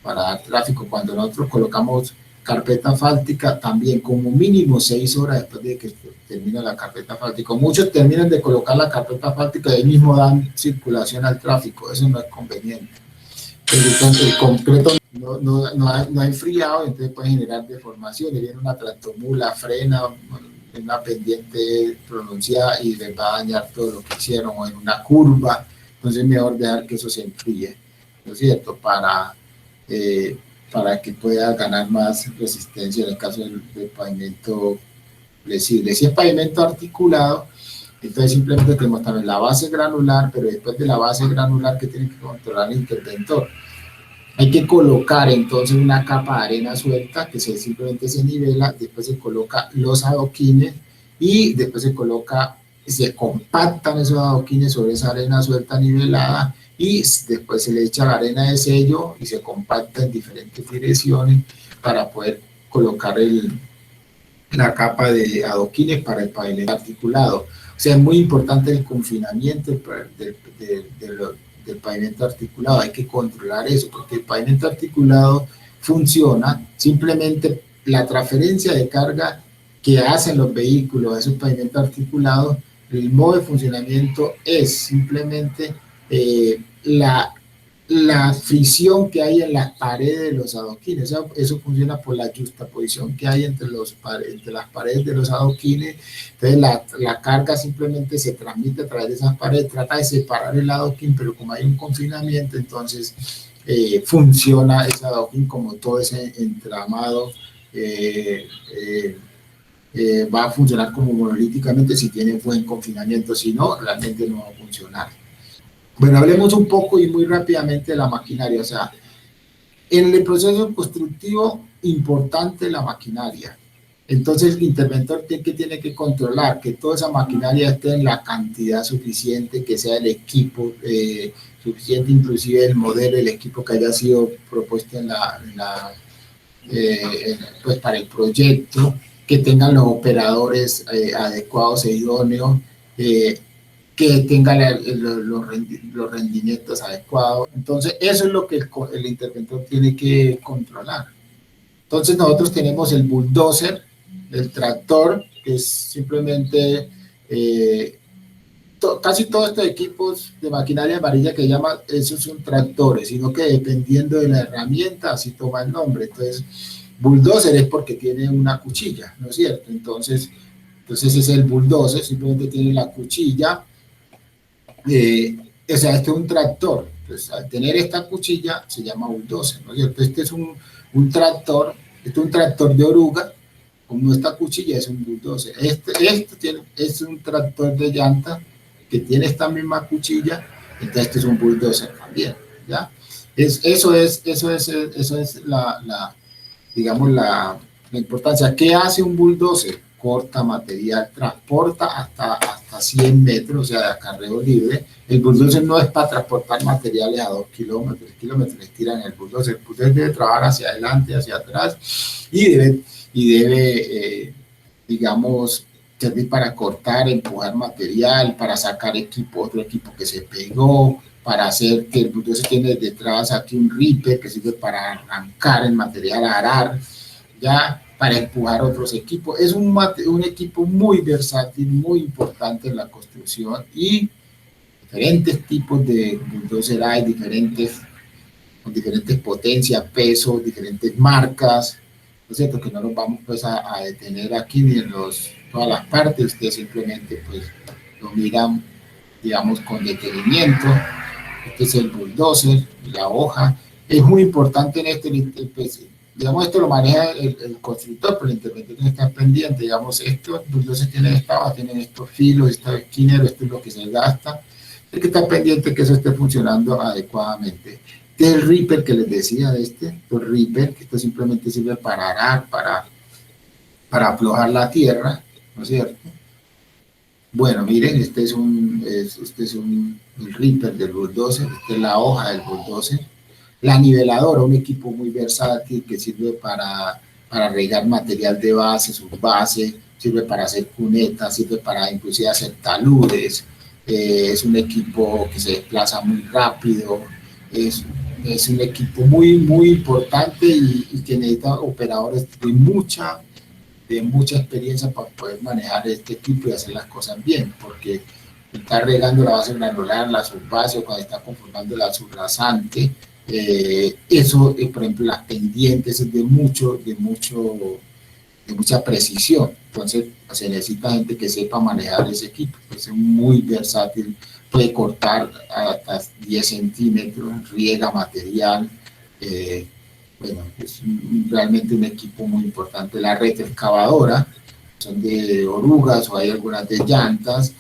para dar tráfico. Cuando nosotros colocamos carpeta asfáltica, también como mínimo 6 horas después de que termina la carpeta asfáltica. Muchos terminan de colocar la carpeta asfáltica y ahí mismo dan circulación al tráfico. Eso no es conveniente. Entonces el concreto no ha enfriado, entonces puede generar deformaciones. Viene una tractomula, frena en una pendiente pronunciada y les va a dañar todo lo que hicieron, o en una curva. Entonces es mejor dejar que eso se enfríe, ¿no es cierto?, para que pueda ganar más resistencia en el caso del pavimento flexible. Si es pavimento articulado, Entonces simplemente tenemos también la base granular, pero después de la base granular que tiene que controlar el interventor. Hay que colocar entonces una capa de arena suelta que simplemente se nivela, después se coloca los adoquines y después se compactan esos adoquines sobre esa arena suelta nivelada y después se le echa la arena de sello y se compacta en diferentes direcciones para poder colocar la capa de adoquines para el pavimento articulado. O sea, es muy importante el confinamiento del pavimento articulado, hay que controlar eso, porque el pavimento articulado funciona, simplemente la transferencia de carga que hacen los vehículos a esos pavimentos articulados, el modo de funcionamiento es simplemente la fricción que hay en las paredes de los adoquines. Eso funciona por la juxtaposición que hay entre las paredes de los adoquines. Entonces la carga simplemente se transmite a través de esas paredes, trata de separar el adoquín, pero como hay un confinamiento, entonces funciona ese adoquín como todo ese entramado va a funcionar como monolíticamente si tiene buen confinamiento, si no, realmente no va a funcionar. Bueno, hablemos un poco y muy rápidamente de la maquinaria. O sea, en el proceso constructivo, importante la maquinaria. Entonces, el interventor tiene que controlar que toda esa maquinaria esté en la cantidad suficiente, que sea el equipo suficiente, inclusive el modelo, el equipo que haya sido propuesto pues para el proyecto, que tengan los operadores adecuados e idóneos, que tenga los rendimientos adecuados. Entonces, eso es lo que el interventor tiene que controlar. Entonces, nosotros tenemos el bulldozer, el tractor, que es simplemente, casi todos estos equipos de maquinaria amarilla que llaman, esos son tractores, sino que dependiendo de la herramienta, así toma el nombre. Entonces, bulldozer es porque tiene una cuchilla, ¿no es cierto? Entonces ese es el bulldozer, simplemente tiene la cuchilla. O sea, este es un tractor. Entonces, al tener esta cuchilla se llama bulldozer, ¿no es cierto? Este es un tractor, este es un tractor de oruga, como esta cuchilla es un bulldozer. Es un tractor de llanta que tiene esta misma cuchilla, entonces este es un bulldozer también, ¿ya? Eso es digamos, la importancia. ¿Qué hace un bulldozer? Corta material, transporta hasta 100 metros, o sea, de acarreo libre. El bulldozer no es para transportar materiales a 2 kilómetros, 3 kilómetros, tiran el bulldozer. El bulldozer debe trabajar hacia adelante, hacia atrás, y debe digamos, servir para cortar, empujar material, para sacar otro equipo que se pegó, para hacer que el bulldozer tiene detrás aquí un ripper que sirve para arrancar el material, arar, ya, para empujar otros equipos. Es un equipo muy versátil, muy importante en la construcción, y diferentes tipos de bulldozer hay, con diferentes potencias, pesos, diferentes marcas. ¿No es cierto? Que no nos vamos pues a detener aquí ni en todas las partes, ustedes simplemente pues lo miran, digamos, con detenimiento. Este es el bulldozer, la hoja. Es muy importante en pues, digamos, esto lo maneja el constructor, pero el interventor tiene que estar pendiente. Digamos, estos bulldozers tienen esta hoja, tienen estos filos, esta esquinero, esto es lo que se gasta. Hay que estar pendiente que eso esté funcionando adecuadamente. El ripper que les decía de el ripper, que esto simplemente sirve para arar, para aflojar la tierra, ¿no es cierto? Bueno, miren, este es el ripper del bulldozer, esta es la hoja del bulldozer. La niveladora, un equipo muy versátil que sirve para regar material de base, subbase, sirve para hacer cunetas, sirve para inclusive hacer taludes. Es un equipo que se desplaza muy rápido, es un equipo muy, muy importante y que necesita operadores de mucha experiencia para poder manejar este equipo y hacer las cosas bien, porque está regando la base granular, la subbase, o cuando está conformando la subrasante, eso, por ejemplo, las pendientes es de mucha precisión. Entonces se necesita gente que sepa manejar ese equipo, pues es muy versátil, puede cortar hasta 10 centímetros, riega material, bueno, es realmente un equipo muy importante. La red excavadora son de orugas o hay algunas de llantas,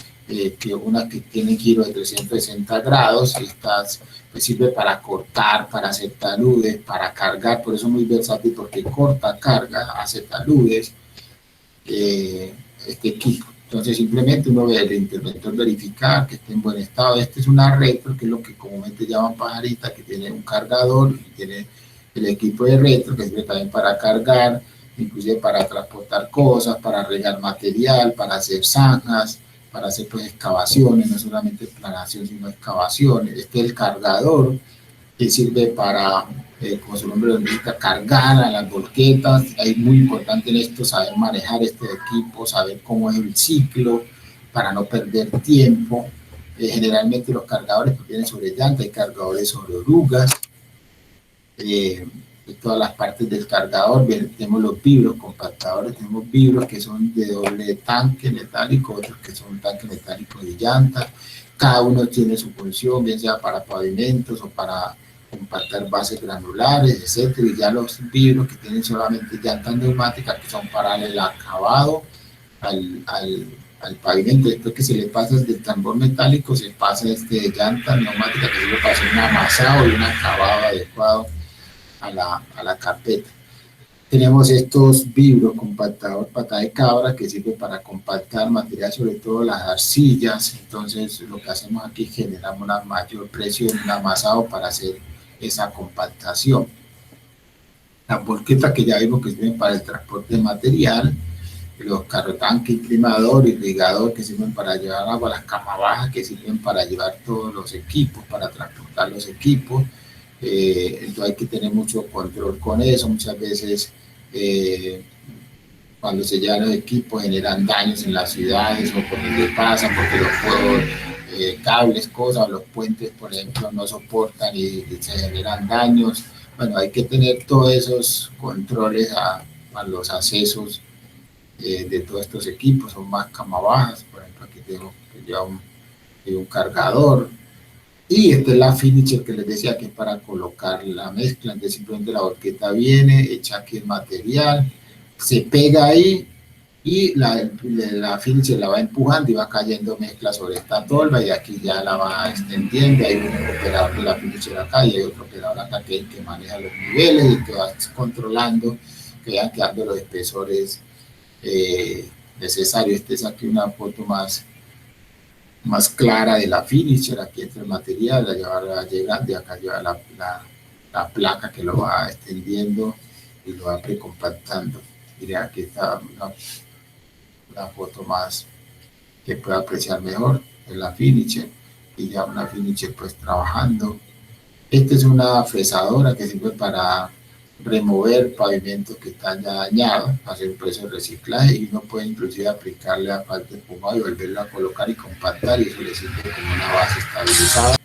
que unas que tienen giro de 360 grados, estas pues sirve para cortar, para hacer taludes, para cargar, por eso es muy versátil porque corta, carga, hace taludes, este equipo. Entonces simplemente uno ve el interventor verificar que esté en buen estado. Este es una retro, que es lo que comúnmente llaman pajarita, que tiene un cargador, y tiene el equipo de retro, que sirve también para cargar, inclusive para transportar cosas, para regar material, para hacer zanjas, para hacer pues excavaciones, no solamente planación, sino excavaciones. Este es el cargador, que sirve para, como su nombre lo indica, cargar a las volquetas. Es muy importante en esto saber manejar este equipo, saber cómo es el ciclo, para no perder tiempo. Generalmente los cargadores pues vienen sobre llanta, hay cargadores sobre orugas. De todas las partes del cargador, tenemos los vibros compactadores, tenemos vibros que son de doble tanque metálico, otros que son tanque metálico de llanta. Cada uno tiene su función, bien sea para pavimentos o para compactar bases granulares, etcétera. Y ya los vibros que tienen solamente llantas neumáticas, que son para el acabado al pavimento. Después que se le pasa del tambor metálico, se pasa de llanta neumática, que sirve para hacer un amasado y un acabado adecuado a la carpeta. Tenemos estos vibros compactador pata de cabra, que sirve para compactar material, sobre todo las arcillas. Entonces lo que hacemos aquí es generamos una mayor presión, un amasado para hacer esa compactación. Las volquetas, que ya vimos que sirven para el transporte de material, los carrotanques, inclinador, irrigador, que sirven para llevar agua, las camas bajas, que sirven para llevar todos los equipos, para transportar los equipos. Entonces hay que tener mucho control con eso. Muchas veces cuando se llevan los equipos generan daños en las ciudades, o por donde pasan, porque los cables, cosas, los puentes, por ejemplo, no soportan y se generan daños. Bueno, hay que tener todos esos controles a los accesos de todos estos equipos. Son más camas bajas, por ejemplo, aquí tengo que lleva un cargador. Y esta es la finisher que les decía, que es para colocar la mezcla. Entonces simplemente la horqueta viene, echa aquí el material, se pega ahí, y la finisher la va empujando y va cayendo mezcla sobre esta tolva, y aquí ya la va extendiendo. Hay un operador de la finisher acá y hay otro operador acá que maneja los niveles y que va controlando que vayan quedando los espesores necesarios. Esta es aquí una foto más clara de la finisher. Aquí entra el material, la llega de acá, lleva la placa que lo va extendiendo y lo va precompactando. Mire, aquí está una foto más que pueda apreciar mejor de la finisher, y ya una finisher pues trabajando. Esta es una fresadora que sirve para remover pavimentos que están ya dañados, hacer un proceso de reciclaje, y uno puede inclusive aplicarle asfalto espumado y volverlo a colocar y compactar, y eso le sirve como una base estabilizada.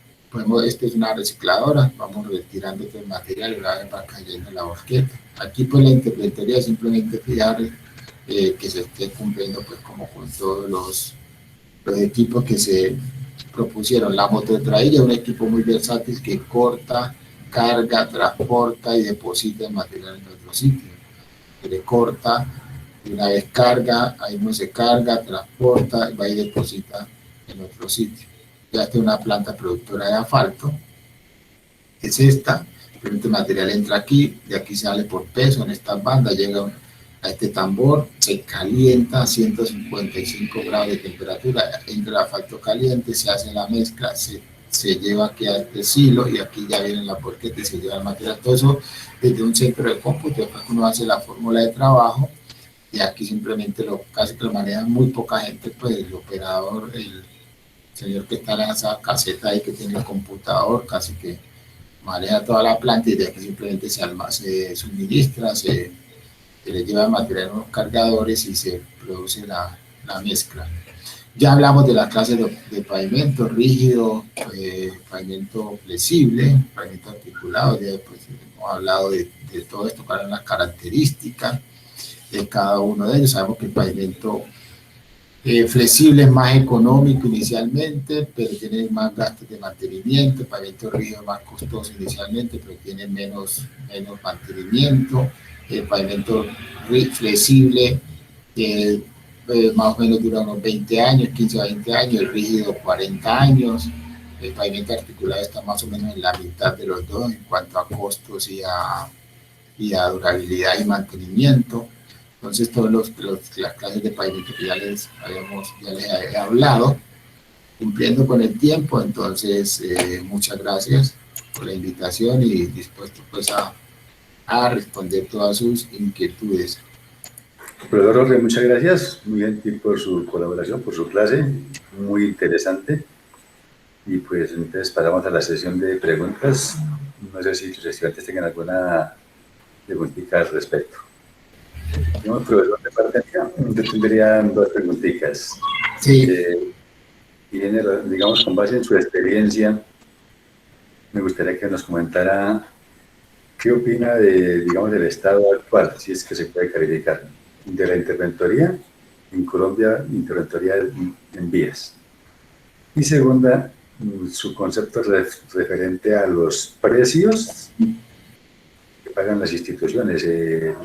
Esta es una recicladora, vamos retirando todo el material y una vez va cayendo la horqueta. Aquí pues la interventoría es simplemente fijar que se esté cumpliendo pues como con todos los equipos que se propusieron. La mototraílla es un equipo muy versátil que corta, carga, transporta y deposita el material en otro sitio. Le corta, y una vez carga, ahí no se carga, transporta, va y deposita en otro sitio. Ya está una planta productora de asfalto, es esta. El material entra aquí, de aquí sale por peso en estas bandas, llega a este tambor, se calienta a 155 grados de temperatura, entra el asfalto caliente, se hace la mezcla, se lleva aquí a este silo, y aquí ya viene la porqueta y se lleva el material. Todo eso desde un centro de cómputo. Después uno hace la fórmula de trabajo, y aquí simplemente casi que lo maneja muy poca gente, pues el operador, el señor que está en esa caseta ahí que tiene el computador, casi que maneja toda la planta, y de aquí simplemente se suministra, se le lleva el material en los cargadores y se produce la mezcla. Ya hablamos de las clases de pavimento: rígido, pavimento flexible, pavimento articulado. Ya pues hemos hablado de todo esto, cuáles son las características de cada uno de ellos. Sabemos que el pavimento flexible es más económico inicialmente, pero tiene más gastos de mantenimiento. El pavimento rígido es más costoso inicialmente, pero tiene menos mantenimiento. El pavimento flexible más o menos dura unos 20 años, 15 a 20 años, el rígido 40 años, el pavimento articulado está más o menos en la mitad de los dos en cuanto a costos y a durabilidad y mantenimiento. Entonces, las clases de pavimento que ya les he hablado, cumpliendo con el tiempo. Entonces, muchas gracias por la invitación y dispuesto pues a responder todas sus inquietudes. Profesor Jorge, muchas gracias, muy gentil por su colaboración, por su clase, muy interesante. Y pues entonces pasamos a la sesión de preguntas. No sé si los estudiantes tengan alguna preguntita al respecto. No, profesor, de parte mía, yo tendría dos preguntitas. Sí. Y digamos, con base en su experiencia, me gustaría que nos comentara qué opina digamos, del estado actual, si es que se puede calificar, de la interventoría en Colombia, interventoría en vías. Y segunda, su concepto referente a los precios que pagan las instituciones,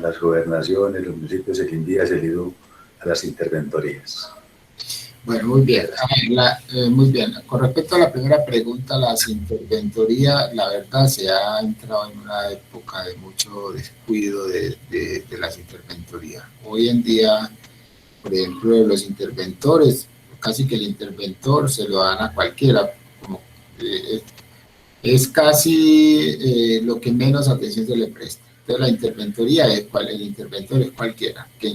las gobernaciones, los municipios, el INVÍAS, el IDU, a las interventorías. Bueno, muy bien. Muy bien. Con respecto a la primera pregunta, las interventorías, la verdad, se ha entrado en una época de mucho descuido de las interventorías. Hoy en día, por ejemplo, los interventores, casi que el interventor se lo dan a cualquiera, como es casi lo que menos atención se le presta. Entonces, la interventoría el interventor es cualquiera, que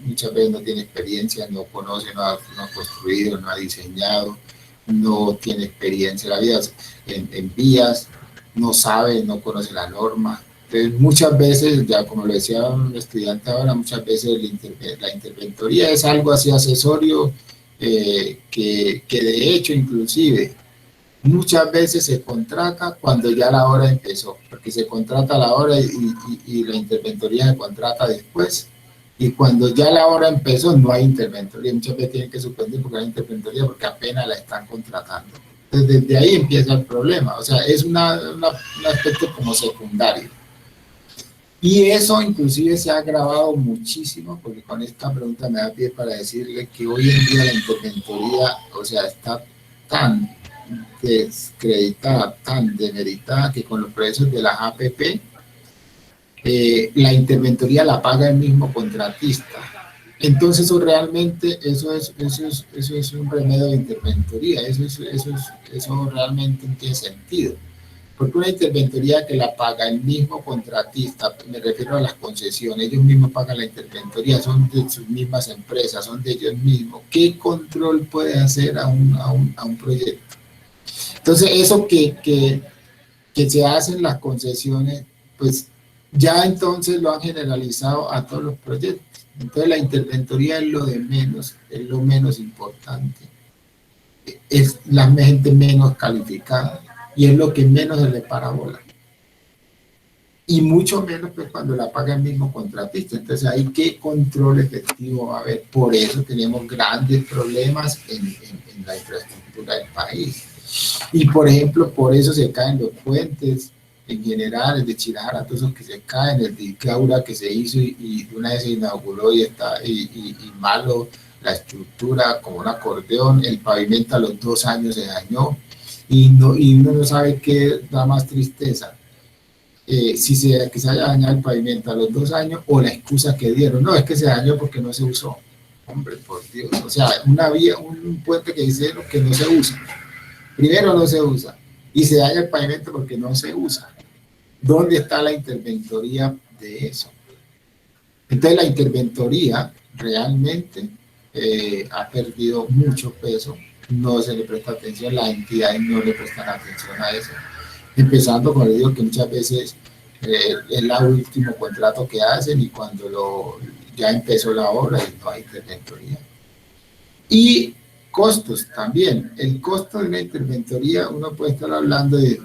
muchas veces no tiene experiencia, no conoce, no ha construido, no ha diseñado, no tiene experiencia en la vida, en vías, no sabe, no conoce la norma. Entonces, muchas veces, ya como lo decía un estudiante ahora, muchas veces la interventoría es algo así accesorio, que de hecho, inclusive, muchas veces se contrata cuando ya la obra empezó, porque se contrata la obra y la interventoría se contrata después, y cuando ya la obra empezó no hay interventoría. Muchas veces tienen que suspender porque hay interventoría porque apenas la están contratando. Entonces, desde ahí empieza el problema, o sea, es un aspecto como secundario. Y eso inclusive se ha agravado muchísimo, porque con esta pregunta me da pie para decirle que hoy en día la interventoría, o sea, está tan descreditada, tan demeritada, que con los precios de las APP, la interventoría la paga el mismo contratista. Entonces eso realmente, eso es un remedio de interventoría, eso realmente no tiene sentido. Porque una interventoría que la paga el mismo contratista, me refiero a las concesiones, ellos mismos pagan la interventoría, son de sus mismas empresas, son de ellos mismos. ¿Qué control puede hacer a un proyecto? Entonces, eso que se hacen las concesiones, pues ya entonces lo han generalizado a todos los proyectos. Entonces, la interventoría es lo de menos, es lo menos importante. Es la gente menos calificada y es lo que menos se le para bola. Y mucho menos pues, cuando la paga el mismo contratista. Entonces, ahí qué control efectivo va a haber. Por eso tenemos grandes problemas en la infraestructura del país. Y por ejemplo, por eso se caen los puentes en general, el de Chirajara, todos esos que se caen, el de Caura que se hizo y una vez se inauguró y malo la estructura como un acordeón, el pavimento a los 2 años se dañó y uno no sabe qué da más tristeza, que se haya dañado el pavimento a los 2 años o la excusa que dieron, no, es que se dañó porque no se usó. Hombre, por Dios, o sea, un puente que hicieron que no se usa. Primero no se usa y se daña el pavimento porque no se usa. ¿Dónde está la interventoría de eso? Entonces la interventoría realmente ha perdido mucho peso, no se le presta atención, las entidades no le prestan atención a eso. Empezando con el digo que muchas veces es el último contrato que hacen y cuando ya empezó la obra y no hay interventoría. Y costos también. El costo de una interventoría, uno puede estar hablando de,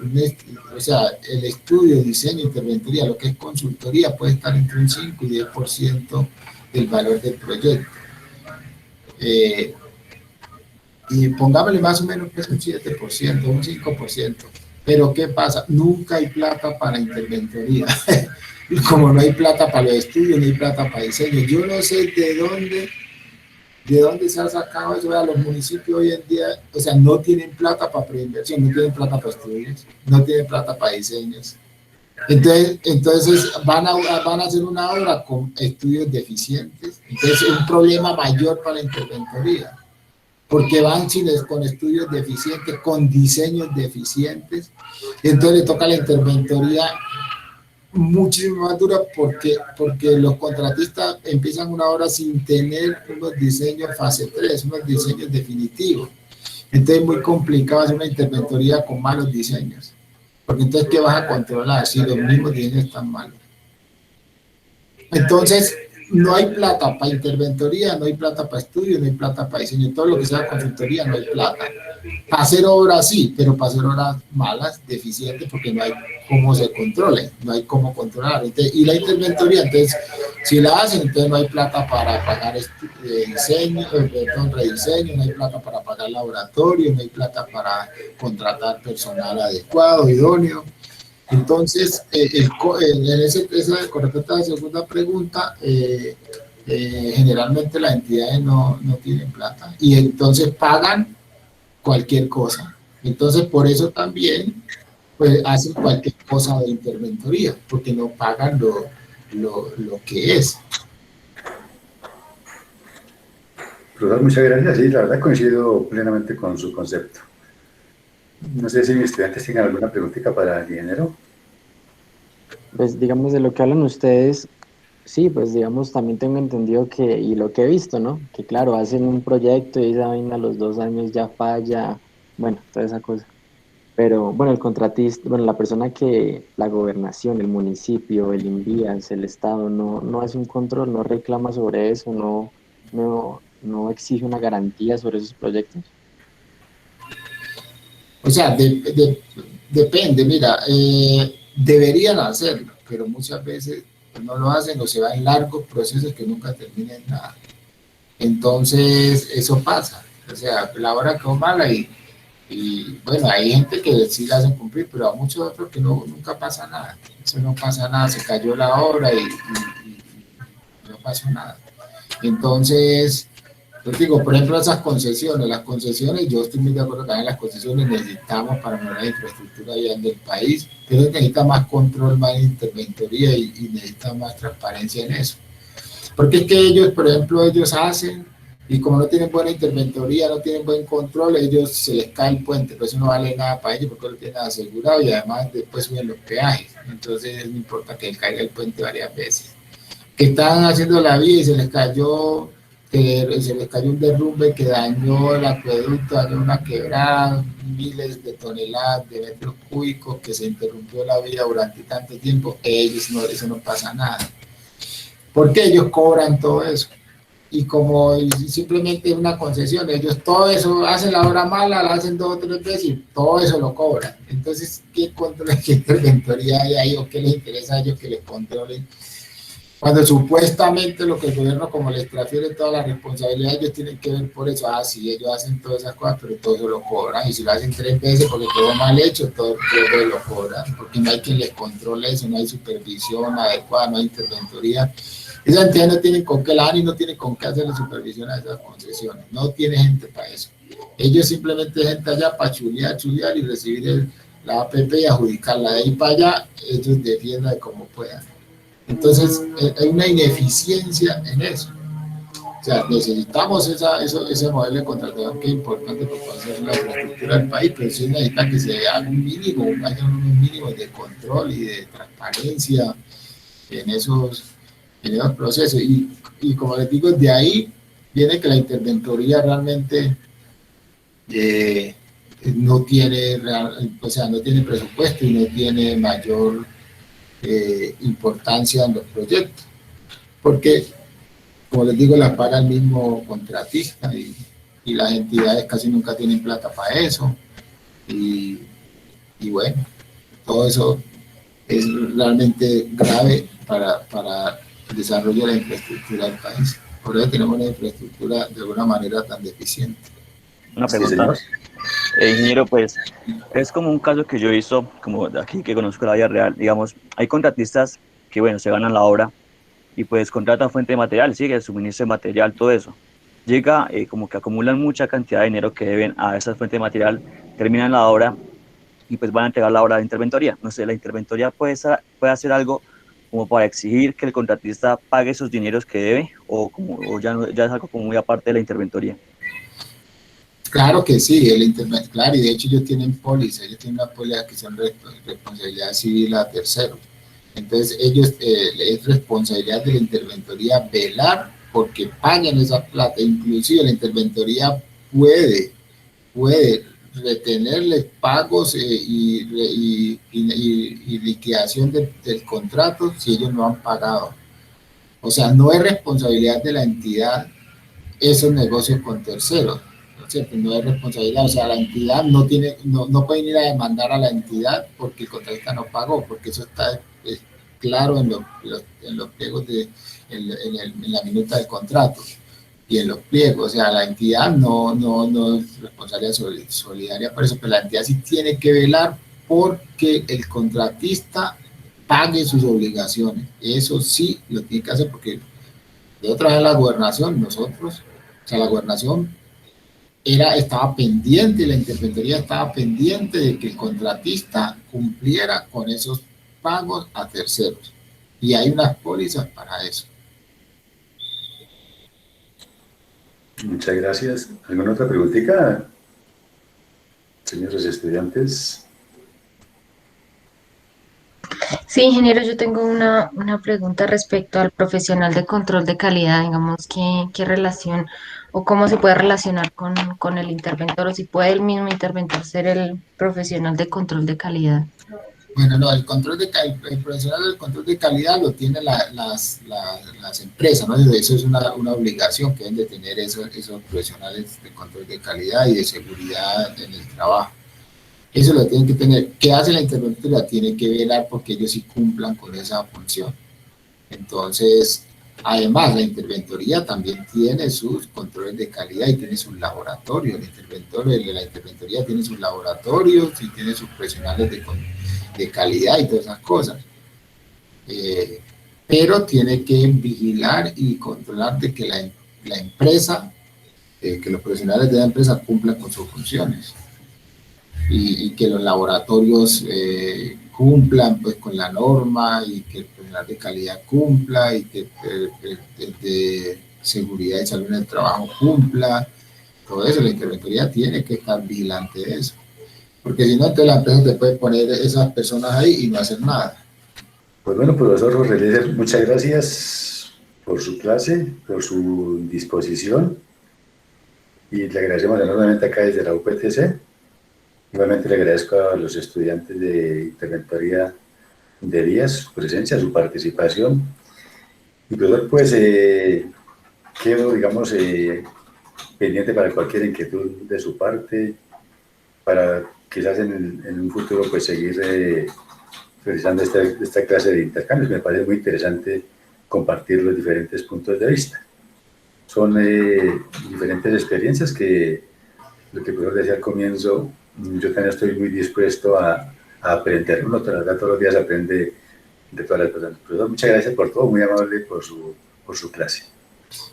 o sea, el estudio, diseño, interventoría, lo que es consultoría, puede estar entre un 5 y 10% del valor del proyecto. Y pongámosle más o menos que es un 7%, un 5%. Pero ¿qué pasa? Nunca hay plata para interventoría. Y como no hay plata para los estudios, no hay plata para diseño. Yo no sé de dónde ¿De dónde se ha sacado eso? Vea, los municipios hoy en día, o sea, no tienen plata para preinversión, no tienen plata para estudios, no tienen plata para diseños. Entonces van a hacer una obra con estudios deficientes. Entonces es un problema mayor para la interventoría, porque van con estudios deficientes, con diseños deficientes. Entonces le toca a la interventoría muchísimo más dura porque los contratistas empiezan una obra sin tener unos diseños fase 3, unos diseños definitivos. Entonces es muy complicado hacer una interventoría con malos diseños. Porque entonces, ¿qué vas a controlar si los mismos diseños están malos? Entonces, no hay plata para interventoría, no hay plata para estudio, no hay plata para diseño. Todo lo que sea consultoría, no hay plata. Para hacer obras sí, pero para hacer obras malas, deficientes, porque no hay cómo se controle, no hay cómo controlar. Entonces, y la interventoría, entonces, si la hacen, entonces no hay plata para pagar diseño, rediseño, no hay plata para pagar laboratorio, no hay plata para contratar personal adecuado, idóneo. Entonces, con respecto a la segunda pregunta, generalmente las entidades no tienen plata y entonces pagan cualquier cosa. Entonces, por eso también pues, hacen cualquier cosa de interventoría, porque no pagan lo que es. Profesor, muchas gracias. Sí, la verdad coincido plenamente con su concepto. No sé si mis estudiantes tienen alguna preguntita para el ingeniero. Pues digamos de lo que hablan ustedes, sí, pues digamos también tengo entendido que, y lo que he visto, ¿no? Que claro, hacen un proyecto y esa vaina a los 2 años ya falla, bueno, toda esa cosa. Pero bueno, el contratista, bueno, la persona que, la gobernación, el municipio, el INVIAS, el Estado, no hace un control, no reclama sobre eso, no exige una garantía sobre esos proyectos. O sea, depende, mira, deberían hacerlo, pero muchas veces no lo hacen o se van en largos procesos que nunca terminan nada. Entonces, eso pasa. O sea, la obra quedó mala y bueno, hay gente que sí la hacen cumplir, pero a muchos otros que nunca pasa nada. Eso no pasa nada, se cayó la obra y no pasó nada. Entonces, yo digo, por ejemplo, las concesiones, yo estoy muy de acuerdo que en las concesiones necesitamos para mejorar la infraestructura allá en el país, pero necesita más control, más interventoría y necesita más transparencia en eso. Porque es que ellos, por ejemplo, ellos hacen, y como no tienen buena interventoría, no tienen buen control, ellos se les cae el puente, pues eso no vale nada para ellos porque lo tienen asegurado y además después suben los peajes. Entonces no importa que caiga el puente varias veces. Que estaban haciendo la vía y se les cayó un derrumbe que dañó el acueducto, dañó una quebrada, miles de toneladas de metros cúbicos, que se interrumpió la vía durante tanto tiempo, eso no pasa nada. Porque ellos cobran todo eso. Y como simplemente es una concesión, ellos todo eso, hacen la obra mala, la hacen 2 o 3 veces y todo eso lo cobran. Entonces, ¿qué control, qué interventoría hay ahí o qué les interesa a ellos que les controlen? Cuando supuestamente lo que el gobierno como les transfiere toda la responsabilidad, ellos tienen que ver por eso. Sí, ellos hacen todas esas cosas, pero todo eso lo cobran. Y si lo hacen 3 veces porque quedó mal hecho, todo lo cobran. Porque no hay quien les controle eso, no hay supervisión adecuada, no hay interventoría. Esas entidades no tienen con qué la y no tienen con qué hacer la supervisión a esas concesiones. No tiene gente para eso. Ellos simplemente gente allá para chulear y recibir la APP y adjudicarla. De ahí para allá, ellos defiendan como puedan. Entonces, hay una ineficiencia en eso. O sea, necesitamos ese modelo de contratación que es importante para hacer la infraestructura del país, pero sí necesita que se haga un mínimo de control y de transparencia en esos procesos. Y como les digo, de ahí viene que la interventoría realmente no tiene presupuesto y no tiene mayor importancia en los proyectos, porque como les digo, la paga el mismo contratista y las entidades casi nunca tienen plata para eso y bueno, todo eso es realmente grave para el desarrollo de la infraestructura del país. Por eso tenemos una infraestructura de alguna manera tan deficiente. Una pregunta. Ingeniero, pues es como un caso que yo he visto, como de aquí que conozco la vida real, digamos, hay contratistas que, bueno, se ganan la obra y pues contratan fuente de material, sigue, suministro de material, todo eso. llega, como que acumulan mucha cantidad de dinero que deben a esa fuente de material, terminan la obra y pues van a entregar la obra de interventoría. No sé, la interventoría puede hacer algo como para exigir que el contratista pague esos dineros que debe, o ya, no, ya es algo como muy aparte de la interventoría. Claro que sí, el internet, claro, y de hecho ellos tienen póliza, ellos tienen una póliza que son responsabilidad civil a terceros. Entonces ellos, es responsabilidad de la interventoría velar porque paguen esa plata. Inclusive la interventoría puede retenerles pagos y liquidación del contrato si ellos no han pagado. O sea, no es responsabilidad de la entidad esos negocios con terceros, ¿no es cierto? No es responsabilidad, o sea, la entidad no pueden ir a demandar a la entidad porque el contratista no pagó, porque eso está claro en los pliegos en la minuta del contrato y en los pliegos. O sea, la entidad no es responsabilidad solidaria por eso, pero la entidad sí tiene que velar porque el contratista pague sus obligaciones. Eso sí lo tiene que hacer porque de otra vez la gobernación, nosotros, o sea, la gobernación estaba pendiente, la interventoría estaba pendiente de que el contratista cumpliera con esos pagos a terceros. Y hay unas pólizas para eso. Muchas gracias. ¿Alguna otra preguntita, señores estudiantes? Sí, ingeniero, yo tengo una pregunta respecto al profesional de control de calidad, digamos, ¿qué relación o cómo se puede relacionar con el interventor o si puede el mismo interventor ser el profesional de control de calidad? Bueno, no, el profesional del control de calidad lo tienen las empresas, ¿no? Eso es una obligación que deben de tener esos profesionales de control de calidad y de seguridad en el trabajo. Eso lo tienen que tener. ¿Qué hace la interventoría? Tiene que velar porque ellos sí cumplan con esa función. Entonces, además, la interventoría también tiene sus controles de calidad y tiene sus laboratorios. La interventoría tiene sus laboratorios y tiene sus profesionales de calidad y todas esas cosas. Pero tiene que vigilar y controlar de que la empresa, que los profesionales de la empresa cumplan con sus funciones. Y que los laboratorios cumplan pues con la norma y que el personal de calidad cumpla y que el de seguridad y salud en el trabajo cumpla. Todo eso, la interventoría tiene que estar vigilante de eso. Porque si no, entonces la empresa te puede poner esas personas ahí y no hacer nada. Pues bueno, profesor Rodríguez, muchas gracias por su clase, por su disposición y le agradecemos enormemente acá desde la UPTC. Igualmente le agradezco a los estudiantes de Interventoría de Vías su presencia, su participación. Y pues quedo, digamos, pendiente para cualquier inquietud de su parte, para quizás en un futuro pues seguir realizando esta clase de intercambios. Me parece muy interesante compartir los diferentes puntos de vista. Son diferentes experiencias que, lo que el profesor decía al comienzo, yo también estoy muy dispuesto a aprender. Uno todos los días aprende de todas las personas. Profesor, muchas gracias por todo, muy amable por su clase.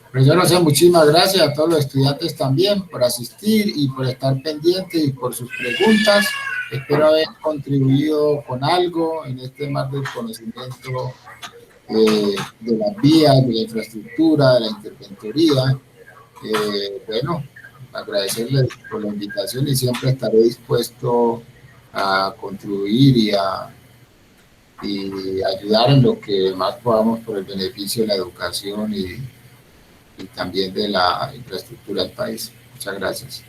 Profesor José, muchísimas gracias a todos los estudiantes también por asistir y por estar pendientes y por sus preguntas. Espero haber contribuido con algo en este mar del conocimiento de las vías, de la infraestructura, de la interventoría. Bueno, agradecerles por la invitación y siempre estaré dispuesto a contribuir y ayudar en lo que más podamos por el beneficio de la educación y también de la infraestructura del país. Muchas gracias.